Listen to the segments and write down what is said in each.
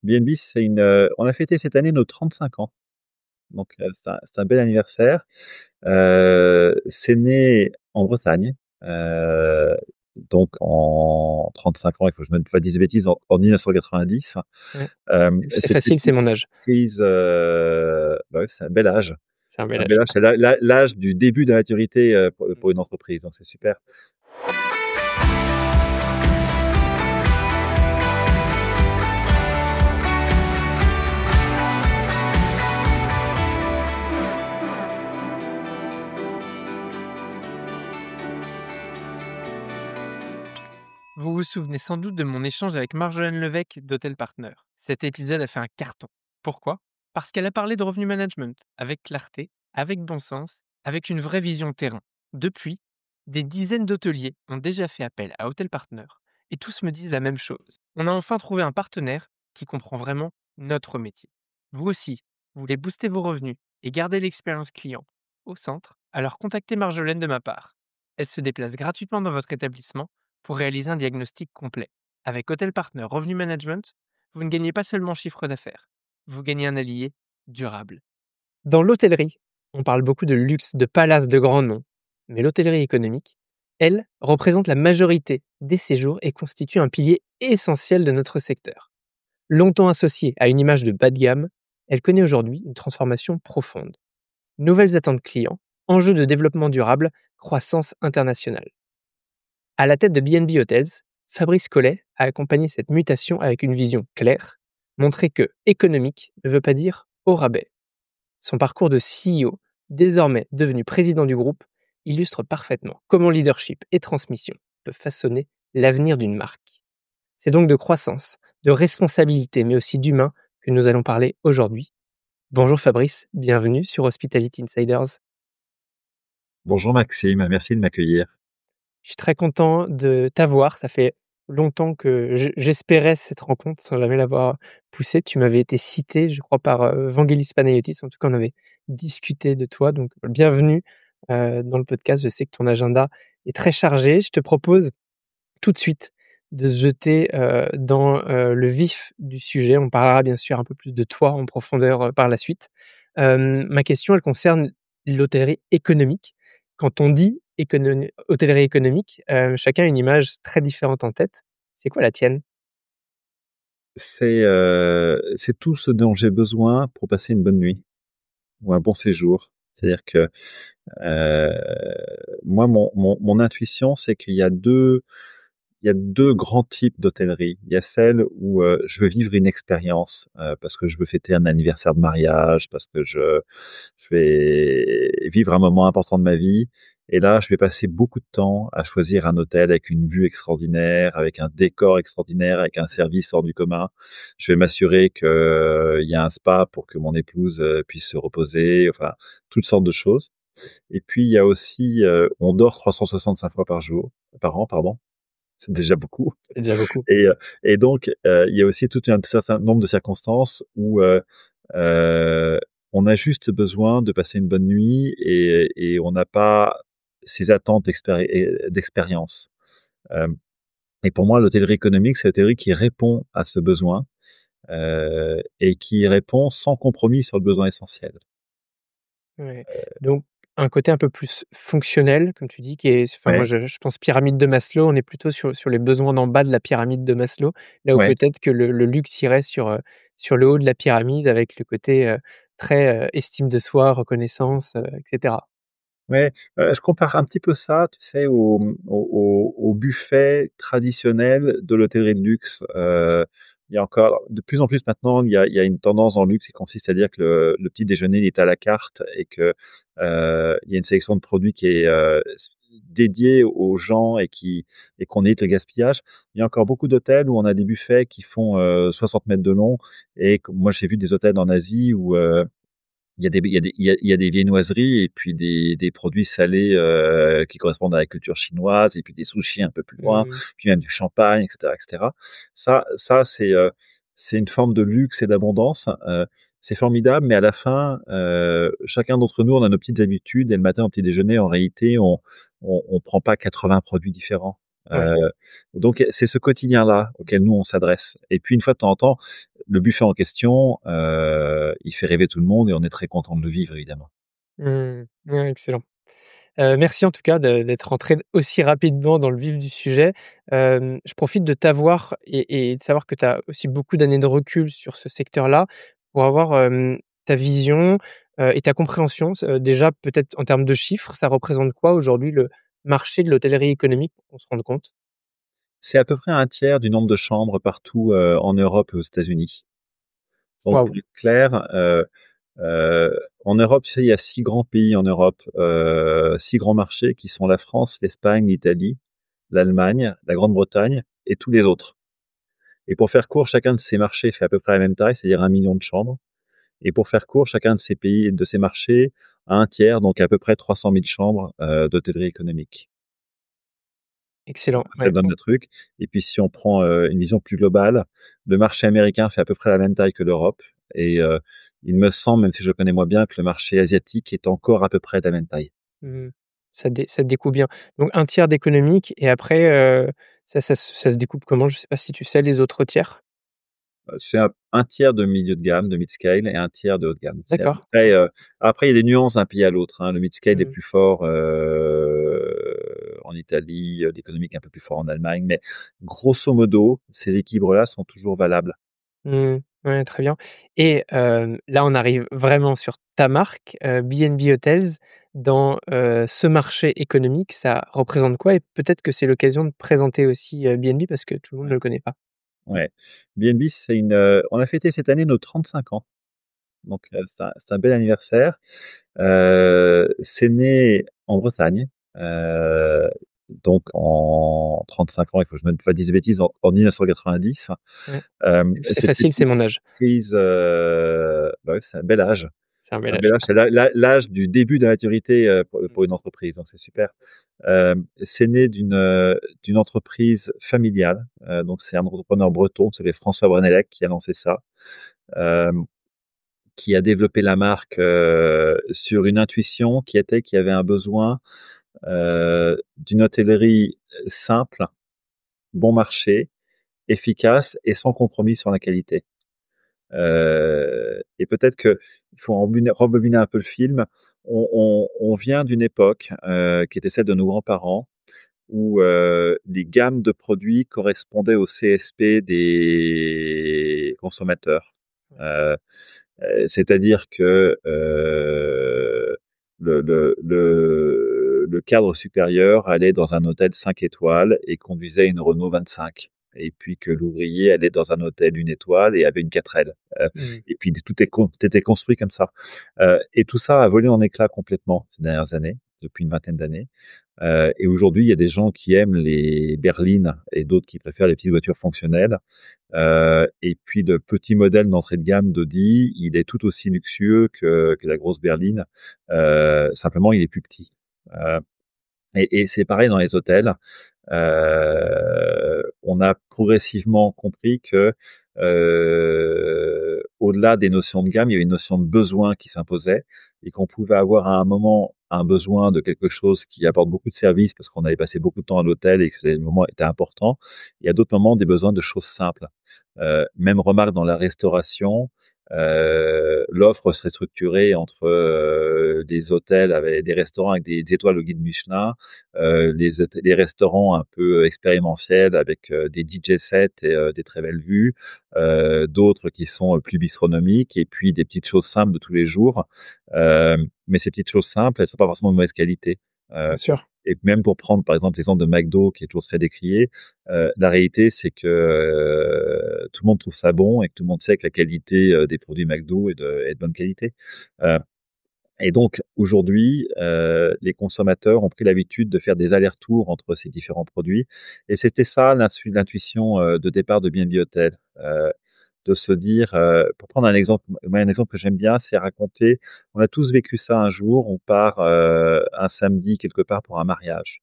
B&B, on a fêté cette année nos 35 ans, donc c'est un bel anniversaire. C'est né en Bretagne, donc en 35 ans, il faut que je ne me pas dise de bêtises, en 1990. Ouais. C'est C'était facile, c'est une mon âge. entreprise, bah, ouais, c'est un bel âge. C'est un C'est bel un bel âge. âge, c'est l'âge du début de la maturité, pour une entreprise, donc c'est super. Vous vous souvenez sans doute de mon échange avec Marjolaine Levesque d'Hôtel Partner. Cet épisode a fait un carton. Pourquoi? Parce qu'elle a parlé de revenu management avec clarté, avec bon sens, avec une vraie vision terrain. Depuis, des dizaines d'hôteliers ont déjà fait appel à Hôtel Partner et tous me disent la même chose. On a enfin trouvé un partenaire qui comprend vraiment notre métier. Vous aussi, vous voulez booster vos revenus et garder l'expérience client au centre, alors contactez Marjolaine de ma part. Elle se déplace gratuitement dans votre établissement pour réaliser un diagnostic complet. Avec Hotel Partner Revenu Management, vous ne gagnez pas seulement chiffre d'affaires, vous gagnez un allié durable. Dans l'hôtellerie, on parle beaucoup de luxe, de palaces, de grands noms, mais l'hôtellerie économique, elle, représente la majorité des séjours et constitue un pilier essentiel de notre secteur. Longtemps associée à une image de bas de gamme, elle connaît aujourd'hui une transformation profonde. Nouvelles attentes clients, enjeux de développement durable, croissance internationale. À la tête de B&B Hotels, Fabrice Collet a accompagné cette mutation avec une vision claire, montrer que économique ne veut pas dire au rabais. Son parcours de CEO, désormais devenu président du groupe, illustre parfaitement comment leadership et transmission peuvent façonner l'avenir d'une marque. C'est donc de croissance, de responsabilité, mais aussi d'humain que nous allons parler aujourd'hui. Bonjour Fabrice, bienvenue sur Hospitality Insiders. Bonjour Maxime, merci de m'accueillir. Je suis très content de t'avoir. Ça fait longtemps que j'espérais cette rencontre sans jamais l'avoir poussée. Tu m'avais été cité, je crois, par Vangelis Panayotis. En tout cas, on avait discuté de toi. Donc, bienvenue dans le podcast. Je sais que ton agenda est très chargé. Je te propose tout de suite de se jeter dans le vif du sujet. On parlera bien sûr un peu plus de toi en profondeur par la suite. Ma question, elle concerne l'hôtellerie économique. Quand on dit hôtellerie économique, chacun a une image très différente en tête. C'est quoi la tienne? C'est tout ce dont j'ai besoin pour passer une bonne nuit ou un bon séjour. C'est-à-dire que, heu, moi, mon intuition, c'est qu'il y a deux grands types d'hôtellerie. Il y a celle où, je veux vivre une expérience, parce que je veux fêter un anniversaire de mariage, parce que je vais vivre un moment important de ma vie et là, je vais passer beaucoup de temps à choisir un hôtel avec une vue extraordinaire, avec un décor extraordinaire, avec un service hors du commun. Je vais m'assurer qu'il y a un spa pour que mon épouse, puisse se reposer, enfin, toutes sortes de choses et puis il y a aussi, on dort 365 fois par an, pardon. C'est déjà beaucoup. C'est déjà beaucoup. Et donc, il y a aussi tout un certain nombre de circonstances où, heu, on a juste besoin de passer une bonne nuit et on n'a pas ces attentes d'expérience. Hem et pour moi, l'hôtellerie économique, c'est l'hôtellerie qui répond à ce besoin, et qui répond sans compromis sur le besoin essentiel. Ouais. Donc un côté un peu plus fonctionnel, comme tu dis, qui est enfin moi Ouais, je pense pyramide de Maslow, on est plutôt sur les besoins d'en bas de la pyramide de Maslow, là où ouais. peut-être que le luxe irait sur le haut de la pyramide avec le côté, très, estime de soi, reconnaissance, et cetera. Ouais, je compare un petit peu ça, tu sais, au buffet traditionnel de l'hôtellerie de luxe. Il y a encore de plus en plus maintenant, il y a une tendance dans le luxe qui consiste à dire que le petit déjeuner, il est à la carte et que, il y a une sélection de produits qui est, dédiée aux gens et qu'on évite le gaspillage. Il y a encore beaucoup d'hôtels où on a des buffets qui font, 60 mètres de long et que moi j'ai vu des hôtels en Asie où, il y a des viennoiseries et puis des produits salés, qui correspondent à la culture chinoise et puis des sushis un peu plus loin, Mmh. puis même du champagne et cetera et cetera. Ça c'est une forme de luxe et d'abondance, c'est formidable, mais à la fin, chacun d'entre nous, on a nos petites habitudes et le matin au petit déjeuner, en réalité, on prend pas 80 produits différents. Ouais. Donc c'est ce quotidien-là auquel nous on s'adresse et puis une fois de temps en temps, le buffet en question, il fait rêver tout le monde et on est très content de le vivre évidemment. Mmh. Ouais, excellent. Merci en tout cas d'être rentré aussi rapidement dans le vif du sujet. Je profite de t'avoir et de savoir que tu as aussi beaucoup d'années de recul sur ce secteur-là pour avoir, ta vision, et ta compréhension. Déjà peut-être en termes de chiffres, ça représente quoi aujourd'hui le marché de l'hôtellerie économique pour qu'on se rende compte? C'est à peu près un tiers du nombre de chambres partout, en Europe et aux États-Unis. Donc Waouh! pour être clair, en Europe, tu sais, il y a 6 grands pays en Europe, 6 grands marchés qui sont la France, l'Espagne, l'Italie, l'Allemagne, la Grande-Bretagne et tous les autres. Et pour faire court, chacun de ces marchés fait à peu près la même taille, c'est-à-dire 1 million de chambres. Et pour faire court, chacun de ces pays, de ces marchés, a un tiers, donc à peu près 300 000 chambres d'hôtellerie économique. Excellent, Ça ouais, donne bon. le truc. Et puis si on prend une vision plus globale, le marché américain fait à peu près la même taille que l'Europe. Et il me semble, même si je connais moins bien, que le marché asiatique est encore à peu près de la même taille. Mmh. Ça découpe bien. Donc un tiers d'économique et après, ça se découpe comment? Je sais pas si tu sais les autres tiers? C'est un tiers de milieu de gamme, de mid-scale et un tiers de haut de gamme. C'est à peu D'accord, près, OK. après il y a des nuances d'un pays à l'autre, hein. Le mid-scale est Mmh. plus fort, en Italie, l'économique un peu plus fort en Allemagne, mais grosso modo, ces équilibres-là sont toujours valables. Mmh. Ouais, très bien et là, on arrive vraiment sur ta marque, B&B Hotels. Dans, ce marché économique, ça représente quoi? Et peut-être que c'est l'occasion de présenter aussi, B&B parce que tout le monde ne Ouais, le connaît pas. ouais. B&B, on a fêté cette année nos 35 ans, donc c'est un bel anniversaire. C'est né en Bretagne, heu, donc en 35 ans, il faut que je me pas dise de bêtises, en 1990. Ouais, c'est C'était facile, c'est une mon âge. entreprise, bah, ouais, c'est un bel âge. C'est un C'est bel un bel âge. âge, c'est l'âge du début de la maturité, pour une entreprise, donc c'est super. C'est né d'une entreprise familiale, donc c'est un entrepreneur breton, c'est François Brenellec qui a lancé ça. Hem qui a développé la marque sur une intuition qui était qu'il y avait un besoin d'une hôtellerie simple, bon marché, efficace et sans compromis sur la qualité. Et peut-être qu'il faut rembobiner un peu le film. On vient d'une époque qui était celle de nos grands-parents où les gammes de produits correspondaient au CSP des consommateurs. Ouais. Euh, C'est-à-dire que le cadre supérieur allait dans un hôtel 5 étoiles et conduisait une Renault 25. Et puis que l'ouvrier allait dans un hôtel 1 étoile et avait une 4L. Mmh. Et puis tout était construit comme ça. Et tout ça a volé en éclats complètement ces dernières années, depuis une vingtaine d'années. Et aujourd'hui, il y a des gens qui aiment les berlines et d'autres qui préfèrent les petites voitures fonctionnelles. Et puis le petit modèle d'entrée de gamme d'Audi, il est tout aussi luxueux que la grosse berline, simplement il est plus petit. Heu et c'est pareil dans les hôtels. On a progressivement compris que, au-delà des notions de gamme, il y avait une notion de besoin qui s'imposait et qu'on pouvait avoir à un moment un besoin de quelque chose qui apporte beaucoup de services parce qu'on avait passé beaucoup de temps à l'hôtel et que les moments étaient importants. Et à d'autres moments, des besoins de choses simples. Même remarque dans la restauration, l'offre serait structurée entre, des hôtels avec des restaurants avec des étoiles au guide Michelin, les restaurants un peu expérimentiels avec des DJ sets et des très belles vues, d'autres qui sont plus bistronomiques et puis des petites choses simples de tous les jours. Mais ces petites choses simples, elles sont pas forcément de mauvaise qualité. Bien Heu sûr. et même pour prendre par exemple l'exemple de McDo qui est toujours très décrié, la réalité c'est que tout le monde trouve ça bon et que tout le monde sait que la qualité des produits McDo est de bonne qualité. Heu, et donc aujourd'hui, les consommateurs ont pris l'habitude de faire des allers-retours entre ces différents produits et c'était ça l'intuition, de départ de B&B Hotels, de se dire, pour prendre un exemple, moi un exemple que j'aime bien, c'est raconter on a tous vécu ça un jour, on part, un samedi quelque part pour un mariage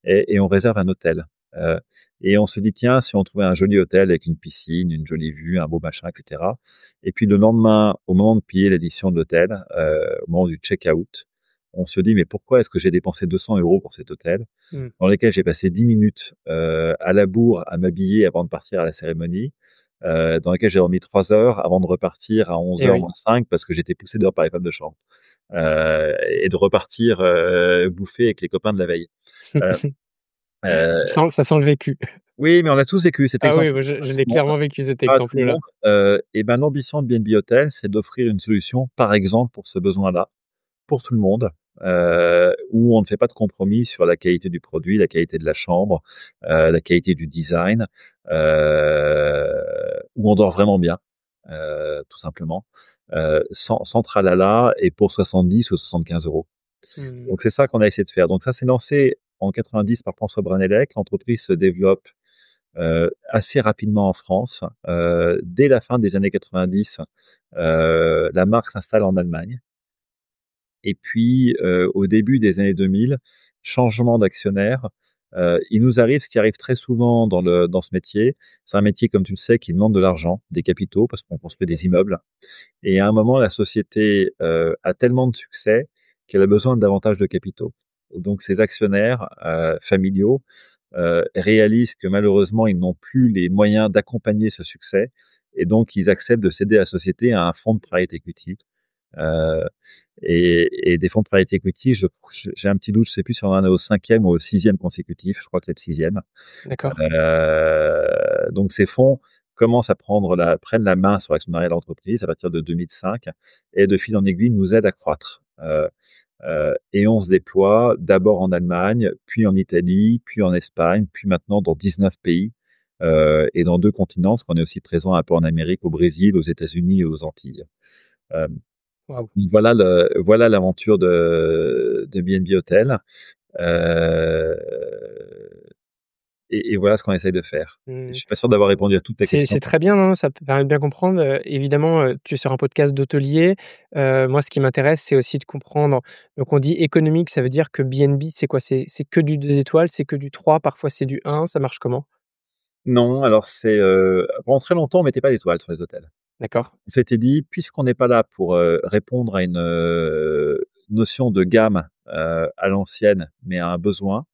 et on réserve un hôtel, heu et on se dit: «Tiens, si on trouvait un joli hôtel avec une piscine, une jolie vue, un beau machin et cetera» et puis le lendemain, au moment de payer l'addition de l'hôtel, au moment du check-out, on se dit: «Mais pourquoi est-ce que j'ai dépensé 200 € pour cet hôtel?» Mmh. dans lequel j'ai passé 10 minutes, à la bourre à m'habiller avant de partir à la cérémonie, dans lequel j'ai dormi 3 heures avant de repartir à onze Et heures oui. moins 5 parce que j'étais poussé dehors par les femmes de chambre, et de repartir, bouffer avec les copains de la veille. Heu, heu, Ça sent le vécu. oui, mais on a tous vécu cet Ah oui, exemple. moi je l'ai clairement vécu cet Pas à tout le exemple-là. monde, et ben, l'ambition de B&B Hotels, c'est d'offrir une solution, par exemple, pour ce besoin-là, pour tout le monde, où on ne fait pas de compromis sur la qualité du produit, la qualité de la chambre, la qualité du design, où on dort vraiment bien, tout simplement, sans tralala et pour 70 ou 75 €. Mmh. Donc c'est ça qu'on a essayé de faire. Donc ça s'est lancé en 90 par François Branellec. L'entreprise se développe assez rapidement en France. Dès la fin des années 90, la marque s'installe en Allemagne. Et puis, au début des années 2000, changement d'actionnaire. Il nous arrive ce qui arrive très souvent dans ce métier. C'est un métier, comme tu le sais, qui demande de l'argent, des capitaux, parce qu'on construit des immeubles. Et à un moment, la société a tellement de succès qu'elle a besoin de davantage de capitaux. Donc, ces actionnaires familiaux réalisent que malheureusement, ils n'ont plus les moyens d'accompagner ce succès. Et donc, ils acceptent de céder la société à un fonds de private equity. Euh, et des fonds de private equity, j'ai un petit doute, je sais plus si on en est au cinquième ou au sixième consécutif, je crois que c'est le sixième. D'accord. Donc ces fonds commencent à prennent la main sur l'actionnariat de l'entreprise à partir de 2005 et de fil en aiguille nous aident à croître. Et on se déploie d'abord en Allemagne, puis en Italie, puis en Espagne, puis maintenant dans 19 pays et dans 2 continents, parce qu'on est aussi présent un peu en Amérique, au Brésil, aux États-Unis et aux Antilles. Euh, Waouh. voilà l'aventure de B&B Hotel. Euh, et voilà ce qu'on essaye de faire. Je Mmh. suis pas sûr d'avoir répondu à toutes tes questions. C'est très bien, non, ça peut permet de bien comprendre. Évidemment, tu es sur un podcast d'hôtelier. Moi, ce qui m'intéresse, c'est aussi de comprendre, donc on dit économique, ça veut dire que B&B, c'est quoi? C'est que du 2 étoiles, c'est que du 3, parfois c'est du 1, ça marche comment? Non, alors pendant très longtemps, on mettait pas d'étoiles sur les hôtels. D'accord. On s'était dit, puisqu'on n'est pas là pour répondre à une notion de gamme à l'ancienne, mais à un besoin,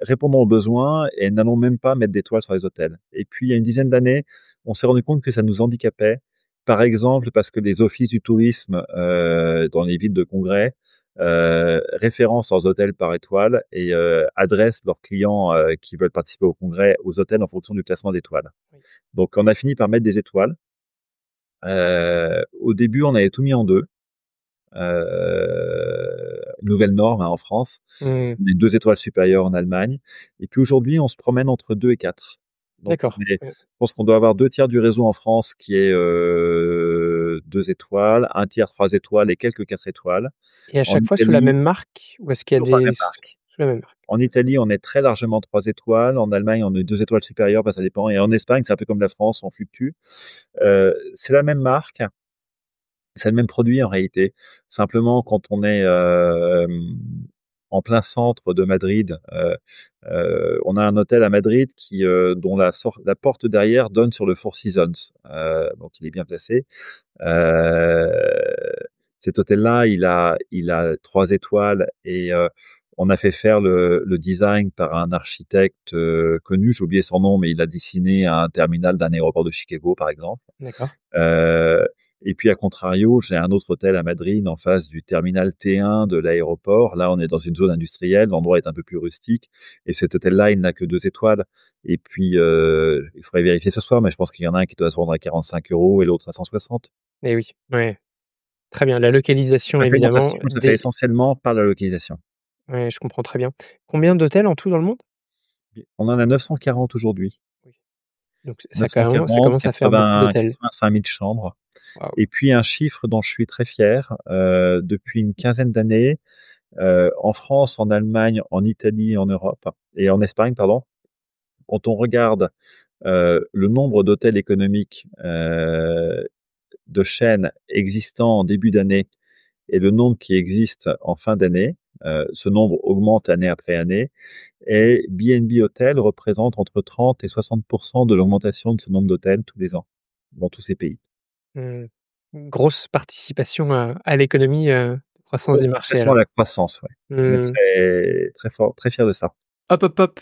répondons aux besoins et n'allons même pas mettre d'étoiles sur les hôtels. Et puis, il y a une dizaine d'années, on s'est rendu compte que ça nous handicapait. Par exemple, parce que les offices du tourisme dans les villes de congrès référencent leurs hôtels par étoile et adressent leurs clients qui veulent participer au congrès aux hôtels en fonction du classement d'étoiles. Oui. Donc, on a fini par mettre des étoiles. Au début, on avait tout mis en 2. Nouvelle norme, hein, en France. Mmh. On est 2 étoiles supérieures en Allemagne et puis aujourd'hui, on se promène entre 2 et 4. Donc D'accord. je pense qu'on doit avoir 2 tiers du réseau en France qui est 2 étoiles, un tiers 3 étoiles et quelques 4 étoiles. Et à En chaque fois sous la Italie, même marque? Ou est-ce qu'il y a toujours pas la des même marque. sous la même marque? En Italie, on est très largement 3 étoiles. En Allemagne, on est 2 étoiles supérieures, bah, ça dépend, et en Espagne, c'est un peu comme la France, on fluctue. C'est la même marque. C'est le même produit en réalité. Simplement, quand on est en plein centre de Madrid, on a un hôtel à Madrid dont la porte derrière donne sur le Four Seasons. Donc il est bien placé. Euh, Cet hôtel-là, il a 3 étoiles et on a fait faire le design par un architecte connu. J'ai oublié son nom, mais il a dessiné un terminal d'un aéroport de Chicago, par exemple. D'accord. Euh, et puis, à contrario, j'ai un autre hôtel à Madrid en face du terminal T1 de l'aéroport. Là, on est dans une zone industrielle, l'endroit est un peu plus rustique. Et cet hôtel-là, il n'a que 2 étoiles. Et puis, il faudrait vérifier ce soir, mais je pense qu'il y en a un qui doit se vendre à 45 € et l'autre à 160. Et oui, ouais, très bien. La localisation La évidemment segmentation se fait des essentiellement par la localisation. ouais, je comprends très bien. Combien d'hôtels en tout dans le monde? On en a 940 aujourd'hui. Oui. Donc ça 940, commence à faire beaucoup 80, d'hôtels. 85 000 chambres. Waouh. Et puis un chiffre dont je suis très fier, depuis une quinzaine d'années, en France, en Allemagne, en Italie, en Europe et en Espagne, pardon, quand on regarde le nombre d'hôtels économiques de chaînes existants en début d'année et le nombre qui existe en fin d'année, ce nombre augmente année après année et B&B Hôtel représente entre 30 et 60% de l'augmentation de ce nombre d'hôtels tous les ans dans tous ces pays. Mmh. Grosse participation à l'économie, Croissance du marché Progressivement alors. la croissance, ouais. On est Mmh. très très fort, très fiers de ça. Hop, hop, hop,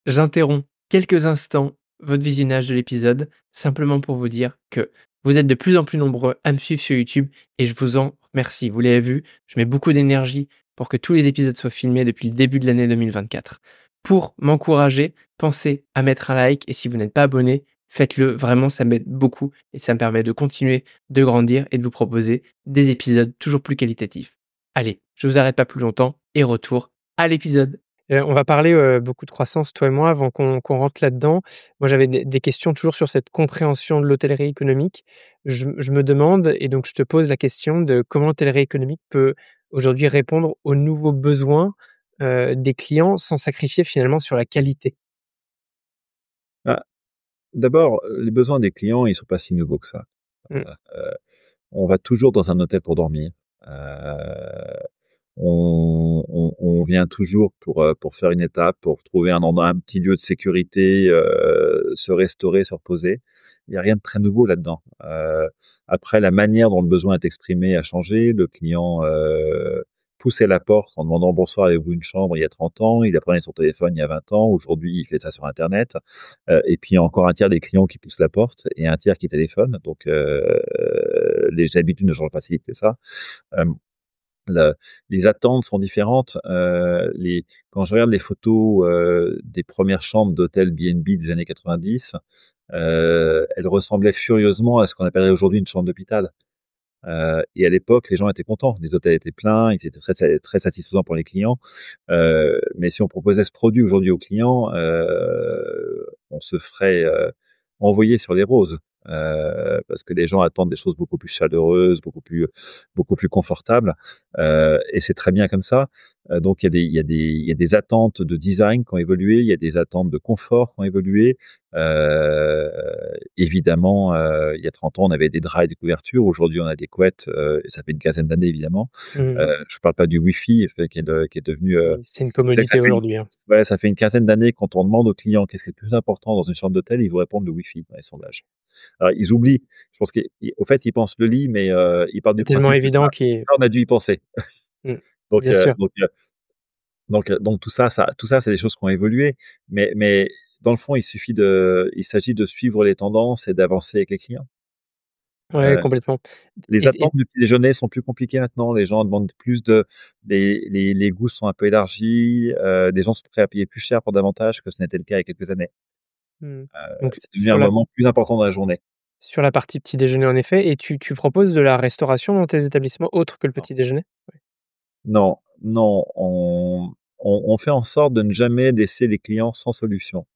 j'interromps quelques instants votre visionnage de l'épisode, simplement pour vous dire que vous êtes de plus en plus nombreux à me suivre sur YouTube et je vous en remercie. Vous l'avez vu, je mets beaucoup d'énergie pour que tous les épisodes soient filmés depuis le début de l'année 2024. Pour m'encourager, pensez à mettre un like et si vous n'êtes pas abonné, faites-le. Vraiment, ça m'aide beaucoup et ça me permet de continuer de grandir et de vous proposer des épisodes toujours plus qualitatifs. Allez, je vous arrête pas plus longtemps et retour à l'épisode. On va parler, beaucoup de croissance, toi et moi, avant qu'on rentre là-dedans. Moi, j'avais des questions toujours sur cette compréhension de l'hôtellerie économique. Je me demande et donc je te pose la question de comment l'hôtellerie économique peut aujourd'hui répondre aux nouveaux besoins, des clients sans sacrifier finalement sur la qualité? Bah, d'abord, les besoins des clients, ils sont pas si nouveaux que ça. Mmh, On va toujours dans un hôtel pour dormir. Heu, on vient toujours pour faire une étape, pour trouver un petit lieu de sécurité, se restaurer, se reposer. Il y a rien de très nouveau là-dedans. Après la manière dont le besoin est exprimé a changé. Le client, poussait la porte en demandant: «Bonsoir, avez-vous une chambre?» il y a 30 ans. Il apprenait son téléphone il y a 20 ans. Aujourd'hui, il fait ça sur internet. Et puis il y a encore un tiers des clients qui poussent la porte et un tiers qui téléphone. Donc les habitudes ne changent pas si vite que ça. Hem, le Les attentes sont différentes. Les Quand je regarde les photos, des premières chambres d'hôtels B&B des années 90, elles ressemblaient furieusement à ce qu'on appellerait aujourd'hui une chambre d'hôpital. Et à l'époque, les gens étaient contents. Les hôtels étaient pleins, ils étaient très satisfaisants pour les clients. Mais si on proposait ce produit aujourd'hui aux clients, on se ferait, envoyer sur les roses. Parce que les gens attendent des choses beaucoup plus chaleureuses, beaucoup plus confortables, et c'est très bien comme ça. Donc il y a des attentes de design qui ont évolué, il y a des attentes de confort qui ont évolué. Heu, Évidemment, il y a 30 ans, on avait des draps et des couvertures. Aujourd'hui, on a des couettes, et ça fait une quinzaine d'années évidemment. mmh. Je parle pas du Wi-Fi, qui est devenu, Oui, c'est une vous savez que ça commodité fait une aujourd'hui, hein. ouais, ça fait une quinzaine d'années, quand on demande aux clients: «Qu'est-ce qui est le plus important dans une chambre d'hôtel?» ils vous répondent: «Le Wi-Fi» dans les sondages. Alors ils oublient, je pense qu'au fait, ils pensent le lit, mais ils partent C'est du tellement principe que évident qu'il ça, on a dû y penser. mmh, Donc bien heu, sûr. donc heu, donc tout ça, c'est des choses qui ont évolué, mais dans le fond, il s'agit de suivre les tendances et d'avancer avec les clients. Ouais, Heu, complètement les et attentes du petit déjeuner sont plus compliquées maintenant. Les gens demandent plus de les goûts sont un peu élargis, les gens sont prêts à payer plus cher pour davantage que ce n'était le cas il y a quelques années. mmh, donc C'est devenu un moment plus important dans la journée. sur la partie petit déjeuner en effet et tu proposes de la restauration dans tes établissements autres que le Non, petit déjeuner? Ouais. non, non, on fait en sorte de ne jamais laisser les clients sans solution.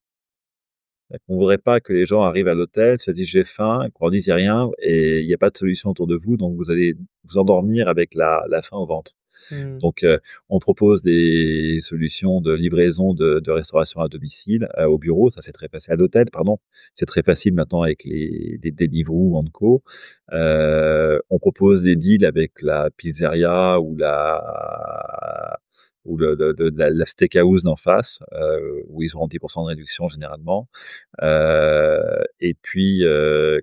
On voudrait pas que les gens arrivent à l'hôtel, se disent: «J'ai faim», et qu'on leur dise: «Il y a rien» et il y a pas de solution autour de vous, donc vous allez vous endormir avec la faim au ventre. Mmh. Donc on propose des solutions de livraison de restauration à domicile, au bureau, ça c'est très facile, à l'hôtel pardon, c'est très facile maintenant avec les Deliveroo, Wanco. On propose des deals avec la pizzeria ou la steakhouse d'en face, où ils auront 10 de réduction généralement. Et puis,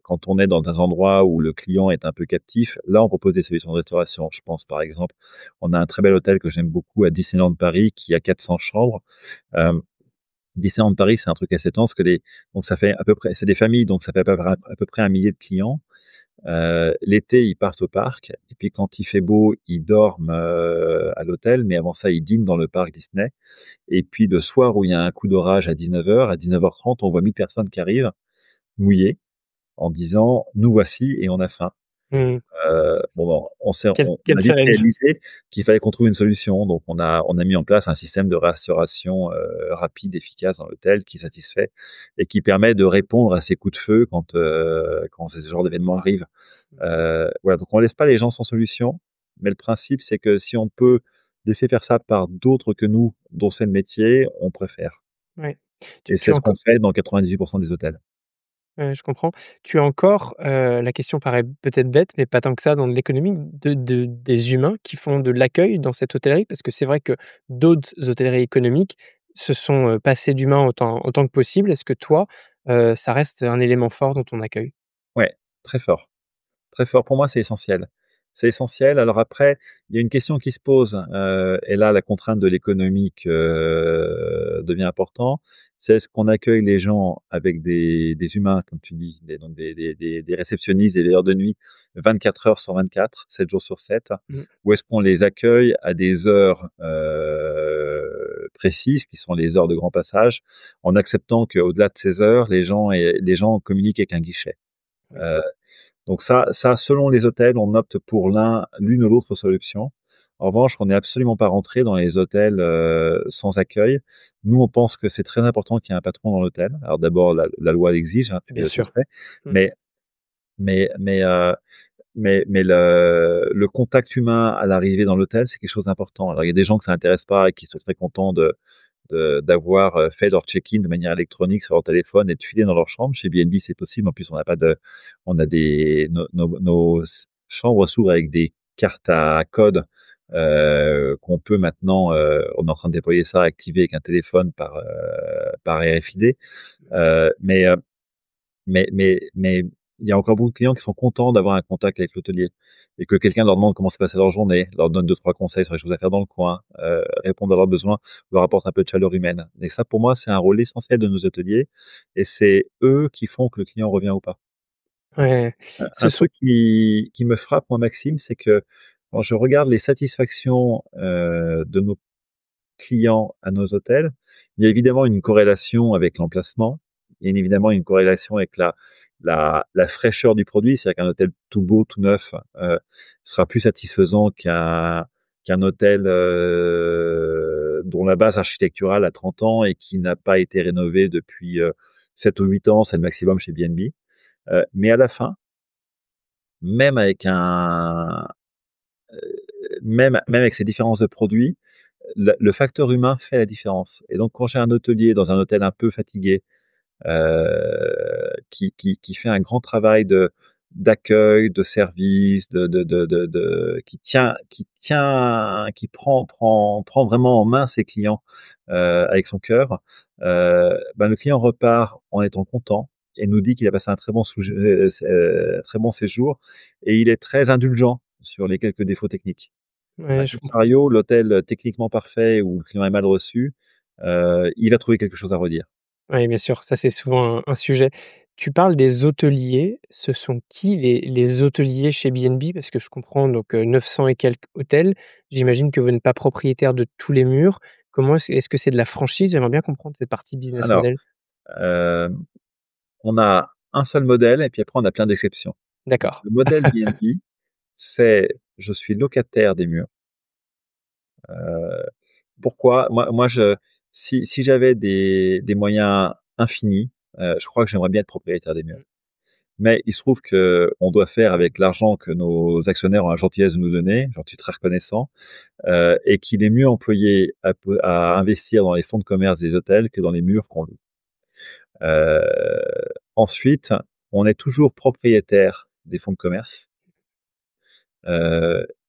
quand on est dans des endroits où le client est un peu captif, là, on propose des solutions de restauration. Je pense, par exemple, on a un très bel hôtel que j'aime beaucoup à Disneyland Paris qui a 400 chambres. Hem, Disneyland Paris, c'est un truc assez dense que les donc ça fait à peu près c'est des familles, donc ça fait à peu près 1 millier de clients. L'été, ils partent au parc et puis quand il fait beau, ils dorment, à l'hôtel, mais avant ça, ils dînent dans le parc Disney et puis le soir où il y a un coup d'orage à 19h, à 19h30, on voit 1 000 personnes qui arrivent, mouillées, en disant: «Nous voici et on a faim». Mmh. Bon, ben, on Quel a vite challenge. réalisé qu'il fallait qu'on trouve une solution, donc on a mis en place un système de restauration, rapide, efficace dans l'hôtel qui satisfait et qui permet de répondre à ces coups de feu quand ce genre d'événement arrive. Voilà, donc on laisse pas les gens sans solution, mais le principe, c'est que si on peut laisser faire ça par d'autres que nous, dont c'est le métier, on préfère Ouais. et Tu c'est as ce enco qu'on fait dans 98 des hôtels. Ouais, je comprends. Tu as encore, la question paraît peut-être bête, mais pas tant que ça dans l'économie, des humains qui font de l'accueil dans cette hôtellerie? Parce que c'est vrai que d'autres hôtelleries économiques se sont, passées d'humains autant que possible. Est-ce que toi, ça reste un élément fort dans ton accueil? Ouais, très fort. Très fort. Pour moi, c'est essentiel. c'est essentiel. Alors après, il y a une question qui se pose, et là, la contrainte de l'économique, devient important. C'est est-ce qu'on accueille les gens avec des humains, comme tu dis, donc des réceptionnistes, des veilleurs de nuit, 24 heures sur 24, 7 jours sur 7, Mmh. ou est-ce qu'on les accueille à des heures, précises, qui sont les heures de grand passage, en acceptant qu'au-delà de ces heures, les gens communiquent avec un guichet? Oui. Heu donc ça, selon les hôtels, on opte pour l'une ou l'autre solution. En revanche, on n'est absolument pas rentré dans les hôtels sans accueil. Nous, on pense que c'est très important qu'il y ait un patron dans l'hôtel. Alors d'abord, la loi l'exige, hein, Bien tu le sûr. sais, Mmh. mais mais mais heu, mais le contact humain à l'arrivée dans l'hôtel, c'est quelque chose d'important. Alors il y a des gens que ça intéresse pas et qui sont très contents d'avoir fait leur check-in de manière électronique sur leur téléphone et de filer dans leur chambre. Chez B&B, c'est possible. En plus, on n'a pas de, on a des, nos chambres s'ouvrent avec des cartes à code qu'on peut maintenant, on est en train de déployer ça, activer avec un téléphone par RFID. Euh, mais, euh, mais il y a encore beaucoup de clients qui sont contents d'avoir un contact avec l'hôtelier et que quelqu'un leur demande comment s'est passée leur journée, leur donne deux, trois conseils sur les choses à faire dans le coin, répondre à leurs besoins, leur apporte un peu de chaleur humaine. Et ça, pour moi, c'est un rôle essentiel de nos hôteliers et c'est eux qui font que le client revient ou pas. Ouais, Un ce sont truc qui me frappe, moi, Maxime, c'est que quand je regarde les satisfactions de nos clients à nos hôtels, il y a évidemment une corrélation avec l'emplacement. Il y a évidemment une corrélation avec la fraîcheur du produit. C'est-à-dire qu'un hôtel tout beau, tout neuf, sera plus satisfaisant qu'un hôtel dont la base architecturale a 30 ans et qui n'a pas été rénové depuis 7 ou 8 ans. C'est le maximum chez B&B. Mais à la fin, même avec même avec ces différences de produits, le facteur humain fait la différence. Et donc, quand j'ai un hôtelier dans un hôtel un peu fatigué, qui fait un grand travail d'accueil, de service, qui prend vraiment en main ses clients avec son cœur, ben, le client repart en étant content et nous dit qu'il a passé un très bon séjour et il est très indulgent sur les quelques défauts techniques. A ouais, je comprends. contrario, l'hôtel techniquement parfait où le client est mal reçu, il va trouver quelque chose à redire. Oui, bien sûr, ça c'est souvent un sujet. Tu parles des hôteliers, ce sont qui les hôteliers chez B&B? Parce que je comprends donc 900 et quelques hôtels. J'imagine que vous n'êtes pas propriétaire de tous les murs. Comment est-ce que c'est de la franchise? J'aimerais bien comprendre cette partie business Alors, model. hem, on a un seul modèle et puis après on a plein d'exceptions. Donc D'accord. le modèle B&B, c'est je suis locataire des murs. Pourquoi? Moi si j'avais des moyens infinis, je crois que j'aimerais bien être propriétaire des murs. Mmh. Mais il se trouve qu'on doit faire avec l'argent que nos actionnaires ont la gentillesse de nous donner, j'en suis très reconnaissant, et qu'il est mieux employé à investir dans les fonds de commerce des hôtels que dans les murs qu'on loue. Euh, Ensuite, on est toujours propriétaire des fonds de commerce.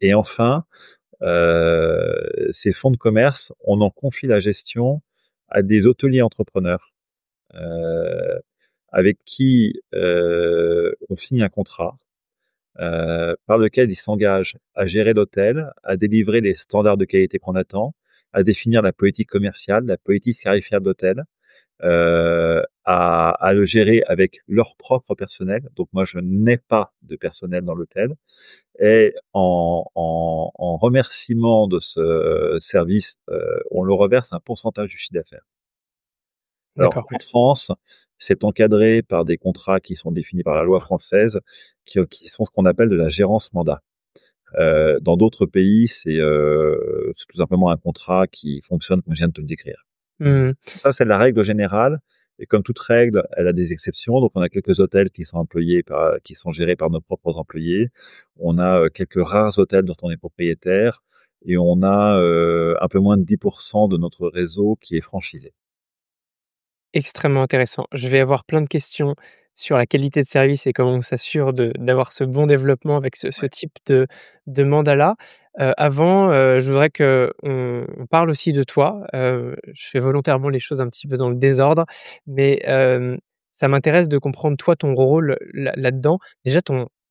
Et enfin, ces fonds de commerce, on en confie la gestion à des hôteliers entrepreneurs euh, avec qui on signe un contrat par lequel ils s'engagent à gérer l'hôtel, à délivrer les standards de qualité qu'on attend, à définir la politique commerciale, la politique tarifaire de l'hôtel, à le gérer avec leur propre personnel. Donc moi, je n'ai pas de personnel dans l'hôtel. Et en remerciement de ce service, on leur reverse un pourcentage du chiffre d'affaires. Alors, D'accord, en ouais. France, c'est encadré par des contrats qui sont définis par la loi française, qui sont ce qu'on appelle de la gérance mandat. Dans d'autres pays, c'est tout simplement un contrat qui fonctionne comme je viens de te le décrire. Mmh. Ça, c'est la règle générale. Et comme toute règle, elle a des exceptions. Donc, on a quelques hôtels qui sont gérés par nos propres employés. On a quelques rares hôtels dont on est propriétaire. Et on a un peu moins de 10% de notre réseau qui est franchisé. Extrêmement intéressant. Je vais avoir plein de questions sur la qualité de service et comment on s'assure d'avoir ce bon développement avec ce Ouais. type de mandat-là. Avant, je voudrais qu'on parle aussi de toi. Je fais volontairement les choses un petit peu dans le désordre, mais ça m'intéresse de comprendre toi, ton rôle là-dedans. Déjà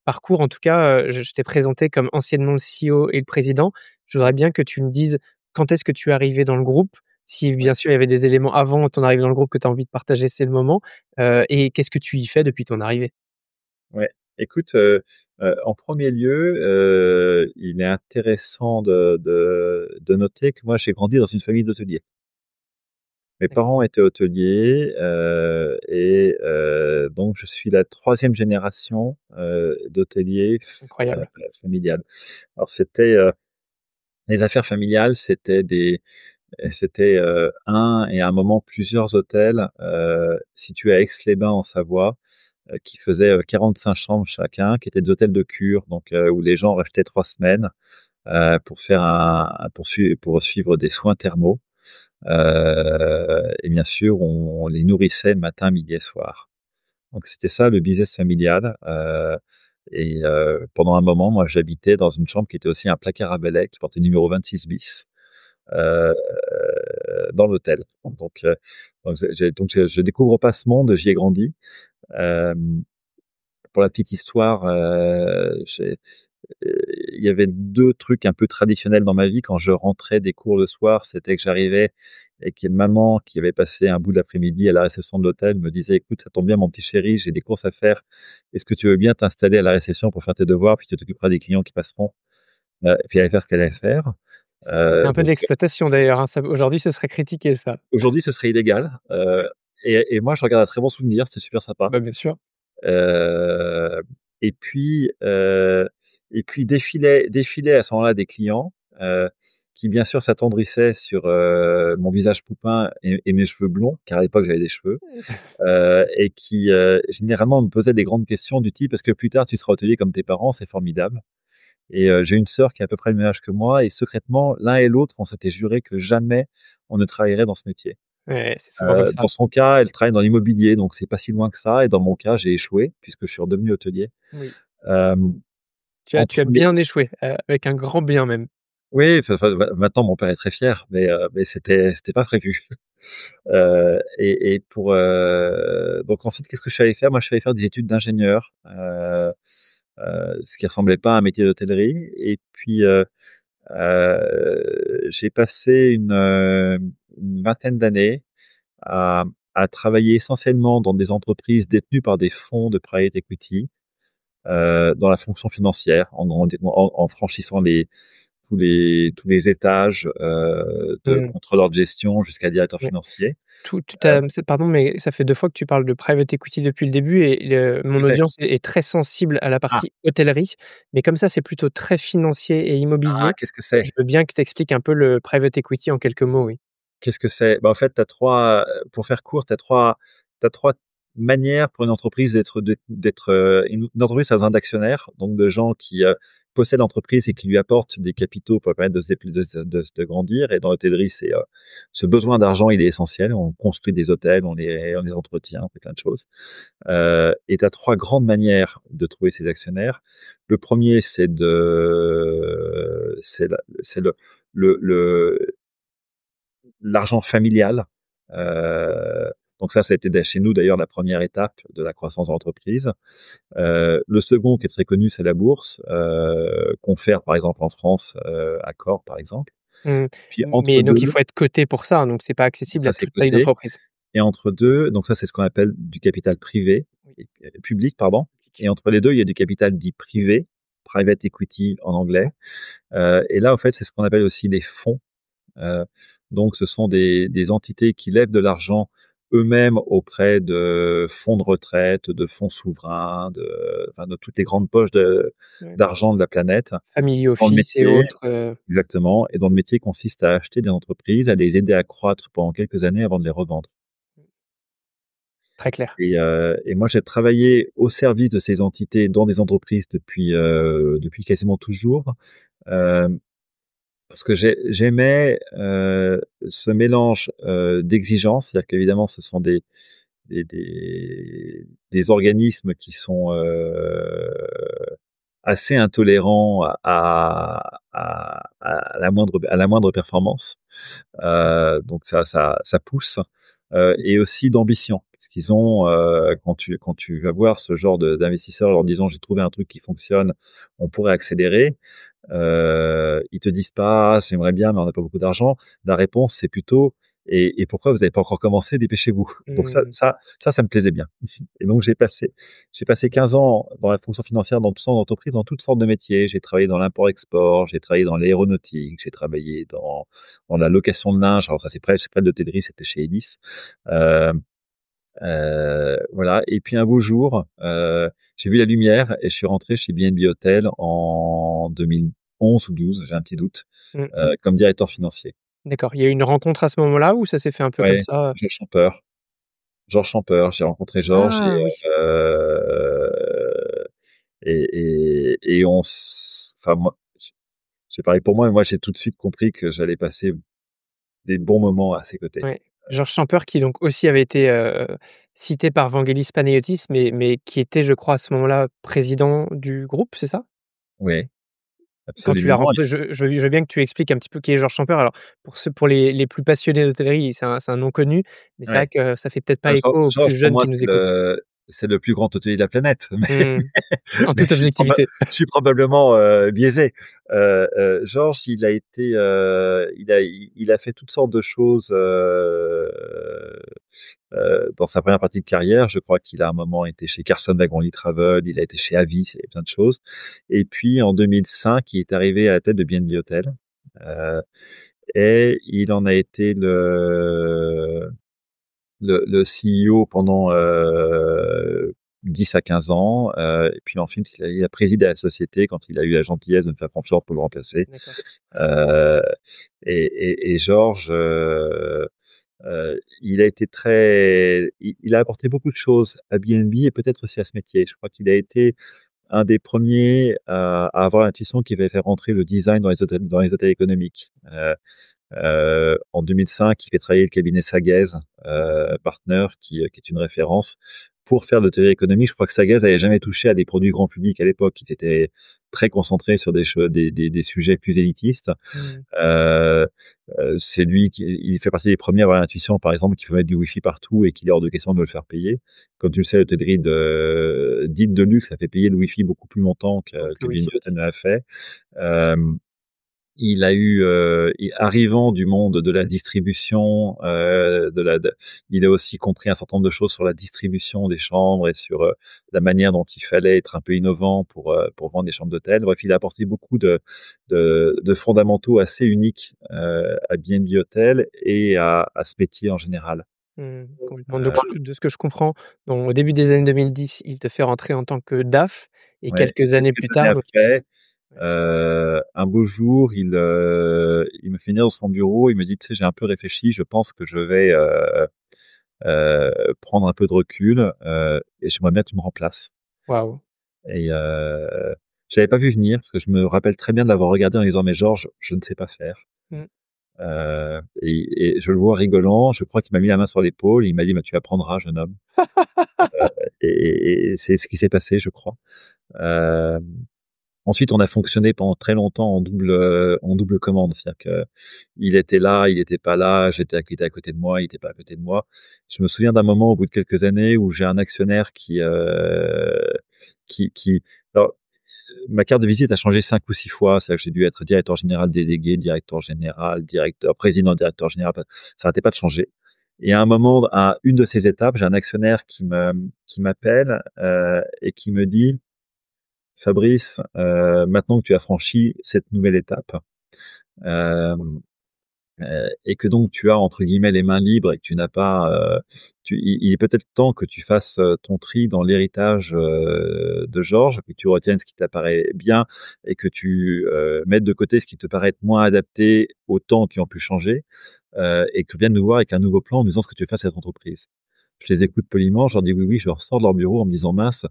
parcours. En tout cas, je t'ai présenté comme anciennement le CEO et le président. Je voudrais bien que tu me dises quand est-ce que tu es arrivé dans le groupe? Si bien Ouais. sûr il y avait des éléments avant ton arrivée dans le groupe que tu as envie de partager, c'est le moment. Et qu'est-ce que tu y fais depuis ton arrivée? Ouais. Écoute, en premier lieu, il est intéressant de noter que moi j'ai grandi dans une famille d'hôteliers. Mes D'accord, parents étaient hôteliers, donc je suis la troisième génération, d'hôteliers incroyable. familial. Alors les affaires familiales, c'était, un et à un moment plusieurs hôtels, situés à Aix-les-Bains en Savoie, qui faisaient, 45 chambres chacun, qui étaient des hôtels de cure, donc où les gens restaient 3 semaines, pour faire pour suivre des soins thermaux, et bien sûr on les nourrissait matin, midi et soir. Donc c'était ça le business familial, pendant un moment, moi j'habitais dans une chambre qui était aussi un placard à balai qui portait numéro 26 bis. Heu, dans l'hôtel. Donc je découvre pas ce monde, j'y ai grandi. Hem, pour la petite histoire, il y avait 2 trucs un peu traditionnels dans ma vie quand je rentrais des cours le soir, c'était que j'arrivais et que maman, qui avait passé un bout d'après-midi à la réception de l'hôtel, me disait: «Écoute, ça tombe bien mon petit chéri, j'ai des courses à faire. Est-ce que tu veux bien t'installer à la réception pour faire tes devoirs, puis tu t'occuperas des clients qui passeront?» Et puis elle allait faire ce qu'elle allait faire. C'était un peu de Donc l'exploitation d'ailleurs, hein, ça aujourd'hui ce serait critiqué ça. aujourd'hui, ce serait illégal, et moi, je regarde un très bon souvenir, c'était super sympa. Bah, bien sûr. Heu et puis, heu et puis défilaient à ce moment-là des clients, qui bien sûr s'attendrissaient sur, mon visage poupin et mes cheveux blonds, car à l'époque j'avais des cheveux, et qui, généralement me posaient des grandes questions du type: «Est-ce que plus tard tu seras hôtelier comme tes parents? C'est formidable». Et j'ai une sœur qui a à peu près le même âge que moi et secrètement, l'un et l'autre, on s'était juré que jamais on ne travaillerait dans ce métier. Ouais, c'est souvent comme ça. Dans son cas, elle travaille dans l'immobilier, donc c'est pas si loin que ça et dans mon cas, j'ai échoué puisque je suis redevenu hôtelier. Oui. Hem, Tu as entre les bien échoué, avec un grand bien même. Oui, enfin, maintenant mon père est très fier, mais c'était pas prévu. Donc ensuite, qu'est-ce que je suis allé faire? Moi, je suis allé faire des études d'ingénieur, ce qui ressemblait pas à un métier d'hôtellerie et puis, j'ai passé une vingtaine d'années à travailler essentiellement dans des entreprises détenues par des fonds de private equity, dans la fonction financière, en franchissant tous les étages, de Mmh. contrôleur de gestion jusqu'à directeur Ouais. financier. Tout à c'est pardon, mais ça fait 2 fois que tu parles de private equity depuis le début et Qu'est-ce mon que c'est? audience est très sensible à la Ah! partie hôtellerie, mais comme ça, c'est plutôt très financier et Ah, immobilier. qu'est-ce que c'est? Je veux bien que tu expliques un peu le private equity en quelques mots, oui. Qu'est-ce que c'est? Bah, en fait, pour faire court, tu as 3 manières pour une entreprise une entreprise a besoin d'actionnaires, donc de gens qui, possèdent l'entreprise et qui lui apportent des capitaux pour permettre de grandir et dans l'hôtellerie, ce besoin d'argent, il est essentiel. On construit des hôtels, on les entretient, on fait plein de choses, et tu as 3 grandes manières de trouver ces actionnaires. Le premier, c'est le l'argent familial. Heu, donc ça a été chez nous d'ailleurs la première étape de la croissance de l'entreprise. Le second qui est très connu, c'est la bourse, Confer par exemple en France, Accor par exemple. Mmh, Puis entre mais donc il 2, faut être coté pour ça, donc c'est pas donc accessible ça à c'est toute taille coté d'entreprise. et entre 2, donc ça c'est ce qu'on appelle du capital privé Oui, et public pardon, public. et entre les 2 il y a du capital dit privé, private equity en anglais, et là en fait c'est ce qu'on appelle aussi les fonds. Heu, donc ce sont des entités qui lèvent de l'argent eux-mêmes auprès de fonds de retraite, de fonds souverains, de toutes les grandes poches Ouais. d'argent de la planète, Family dont le office et métier autres, exactement, et dont le métier consiste à acheter des entreprises, à les aider à croître pendant quelques années avant de les revendre. très clair. Et moi j'ai travaillé au service de ces entités dans des entreprises depuis quasiment toujours. Hem Parce que j'aimais, ce mélange, d'exigences, c'est-à-dire qu'évidemment ce sont des organismes qui sont, assez intolérants à la moindre performance, donc ça pousse. et aussi d'ambition. Parce qu'ils ont, quand tu vas voir ce genre d'investisseurs en leur disant: «J'ai trouvé un truc qui fonctionne, on pourrait accélérer», ils te disent pas: «J'aimerais bien, mais on n'a pas beaucoup d'argent». La réponse, c'est plutôt: «Et pourquoi vous n'avez pas encore commencé? Dépêchez-vous». Donc Mmh. ça me plaisait bien. Et donc j'ai passé 15 ans dans la fonction financière dans toutes sortes d'entreprises, dans toutes sortes de métiers. J'ai travaillé dans l'import-export, j'ai travaillé dans l'aéronautique, j'ai travaillé dans la location de linge. Alors ça, c'est près de l'hôtellerie, c'était chez Elis. Hem, voilà. Et puis un beau jour, j'ai vu la lumière et je suis rentré chez B&B Hotels en 2011 ou 12, j'ai un petit doute, Mmh. comme directeur financier. D'accord. Il y a eu une rencontre à ce moment-là ou ça s'est fait un peu comme Ouais, ça? Georges Champeur. Georges Champeur, j'ai rencontré Georges Ah oui! et enfin moi, j'ai parlé pour moi, mais moi j'ai tout de suite compris que j'allais passer des bons moments à ses côtés. Ouais. Georges Champeur qui donc aussi avait été, cité par Vangelis Panayiotis, mais qui était, je crois, à ce moment-là, président du groupe, c'est ça? Oui, Quand tu l'as absolument. rencontré, je veux bien que tu expliques un petit peu qui est Georges Champeur. Alors pour les plus passionnés d'hôtellerie, c'est un nom connu, mais c'est Ouais. vrai que ça fait peut-être pas Ah, écho aux plus Georges, pour jeunes moi, qui nous écoutent. c'est le plus grand hôtelier de la planète. Mmh. En Mais toute objectivité. je suis probablement, biaisé. Georges, il a fait toutes sortes de choses, dans sa première partie de carrière. Je crois qu'il a un moment été chez Carlson Wagonlit Travel, il a été chez Avis, il y a plein de choses. Et puis en 2005, il est arrivé à la tête de B&B Hotels, heu et il en a été le CEO pendant 10 à 15 ans. Et puis ensuite, il a présidé la société quand il a eu la gentillesse de me faire confiance pour le remplacer. D'accord. Euh, et Georges, il a été il a apporté beaucoup de choses à B&B et peut-être aussi à ce métier. Je crois qu'il a été un des premiers à avoir l'intuition qu'il avait fait rentrer le design dans les hôtels économiques. En 2005, il fait travailler le cabinet Sagaise, Partner, qui est une référence pour faire de l'hôtellerie économique. Je crois que Sagaise n'avait jamais touché à des produits grand public à l'époque. Ils étaient très concentrés sur des sujets plus élitistes. Mmh. Euh, c'est lui qui il fait partie des premiers à avoir l'intuition, par exemple, qu'il faut mettre du Wi-Fi partout et qu'il est hors de question de le faire payer. Comme tu le sais, l'hôtellerie dite de luxe, ça fait payer le Wi-Fi beaucoup plus longtemps Donc que oui. B&B Hotel ne l'a fait. Euh, il a eu, arrivant du monde de la distribution, il a aussi compris un certain nombre de choses sur la distribution des chambres et sur la manière dont il fallait être un peu innovant pour vendre des chambres d'hôtel. Bref, il a apporté beaucoup de fondamentaux assez uniques à B&B Hotel et à ce métier en général. Mmh, complètement. Donc de ce que je comprends, au début des années 2010, il te fait rentrer en tant que DAF et Ouais, et quelques années quelques plus années tard donc après, ouais. un beau jour, il me fait venir dans son bureau, il me dit: «Tu sais, j'ai un peu réfléchi, je pense que je vais, prendre un peu de recul, et j'aimerais bien que tu me remplaces». Waouh! Et je l'avais pas vu venir parce que je me rappelle très bien de l'avoir regardé en disant: «Mais Georges, je ne sais pas faire». Mmh. Et je le vois rigolant, je crois qu'il m'a mis la main sur l'épaule, il m'a dit: «Bah, tu apprendras, jeune homme». Et c'est ce qui s'est passé, je crois. Hem Ensuite, on a fonctionné pendant très longtemps en double commande. C'est-à-dire que il était là, il était pas là, il était à côté de moi, il était pas à côté de moi. Je me souviens d'un moment au bout de quelques années où j'ai un actionnaire qui alors, ma carte de visite a changé 5 ou 6 fois. C'est-à-dire que j'ai dû être directeur général délégué, directeur général, président, directeur général. Ça arrêtait pas de changer. Et à un moment, à une de ces étapes, j'ai un actionnaire qui m'appelle, et qui me dit: Fabrice, maintenant que tu as franchi cette nouvelle étape, hem, et que donc tu as entre guillemets «les mains libres» et que tu n'as pas, il est peut-être temps que tu fasses, ton tri dans l'héritage, de Georges, que tu retiennes ce qui t'apparaît bien et que tu, mettes de côté ce qui te paraît être moins adapté aux temps qui ont pu changer, et que tu viennes nous voir avec un nouveau plan en nous disant ce que tu veux faire de cette entreprise. Je les écoute poliment, je leur dis: «Oui, oui», je ressors de leur bureau en me disant: «Mince,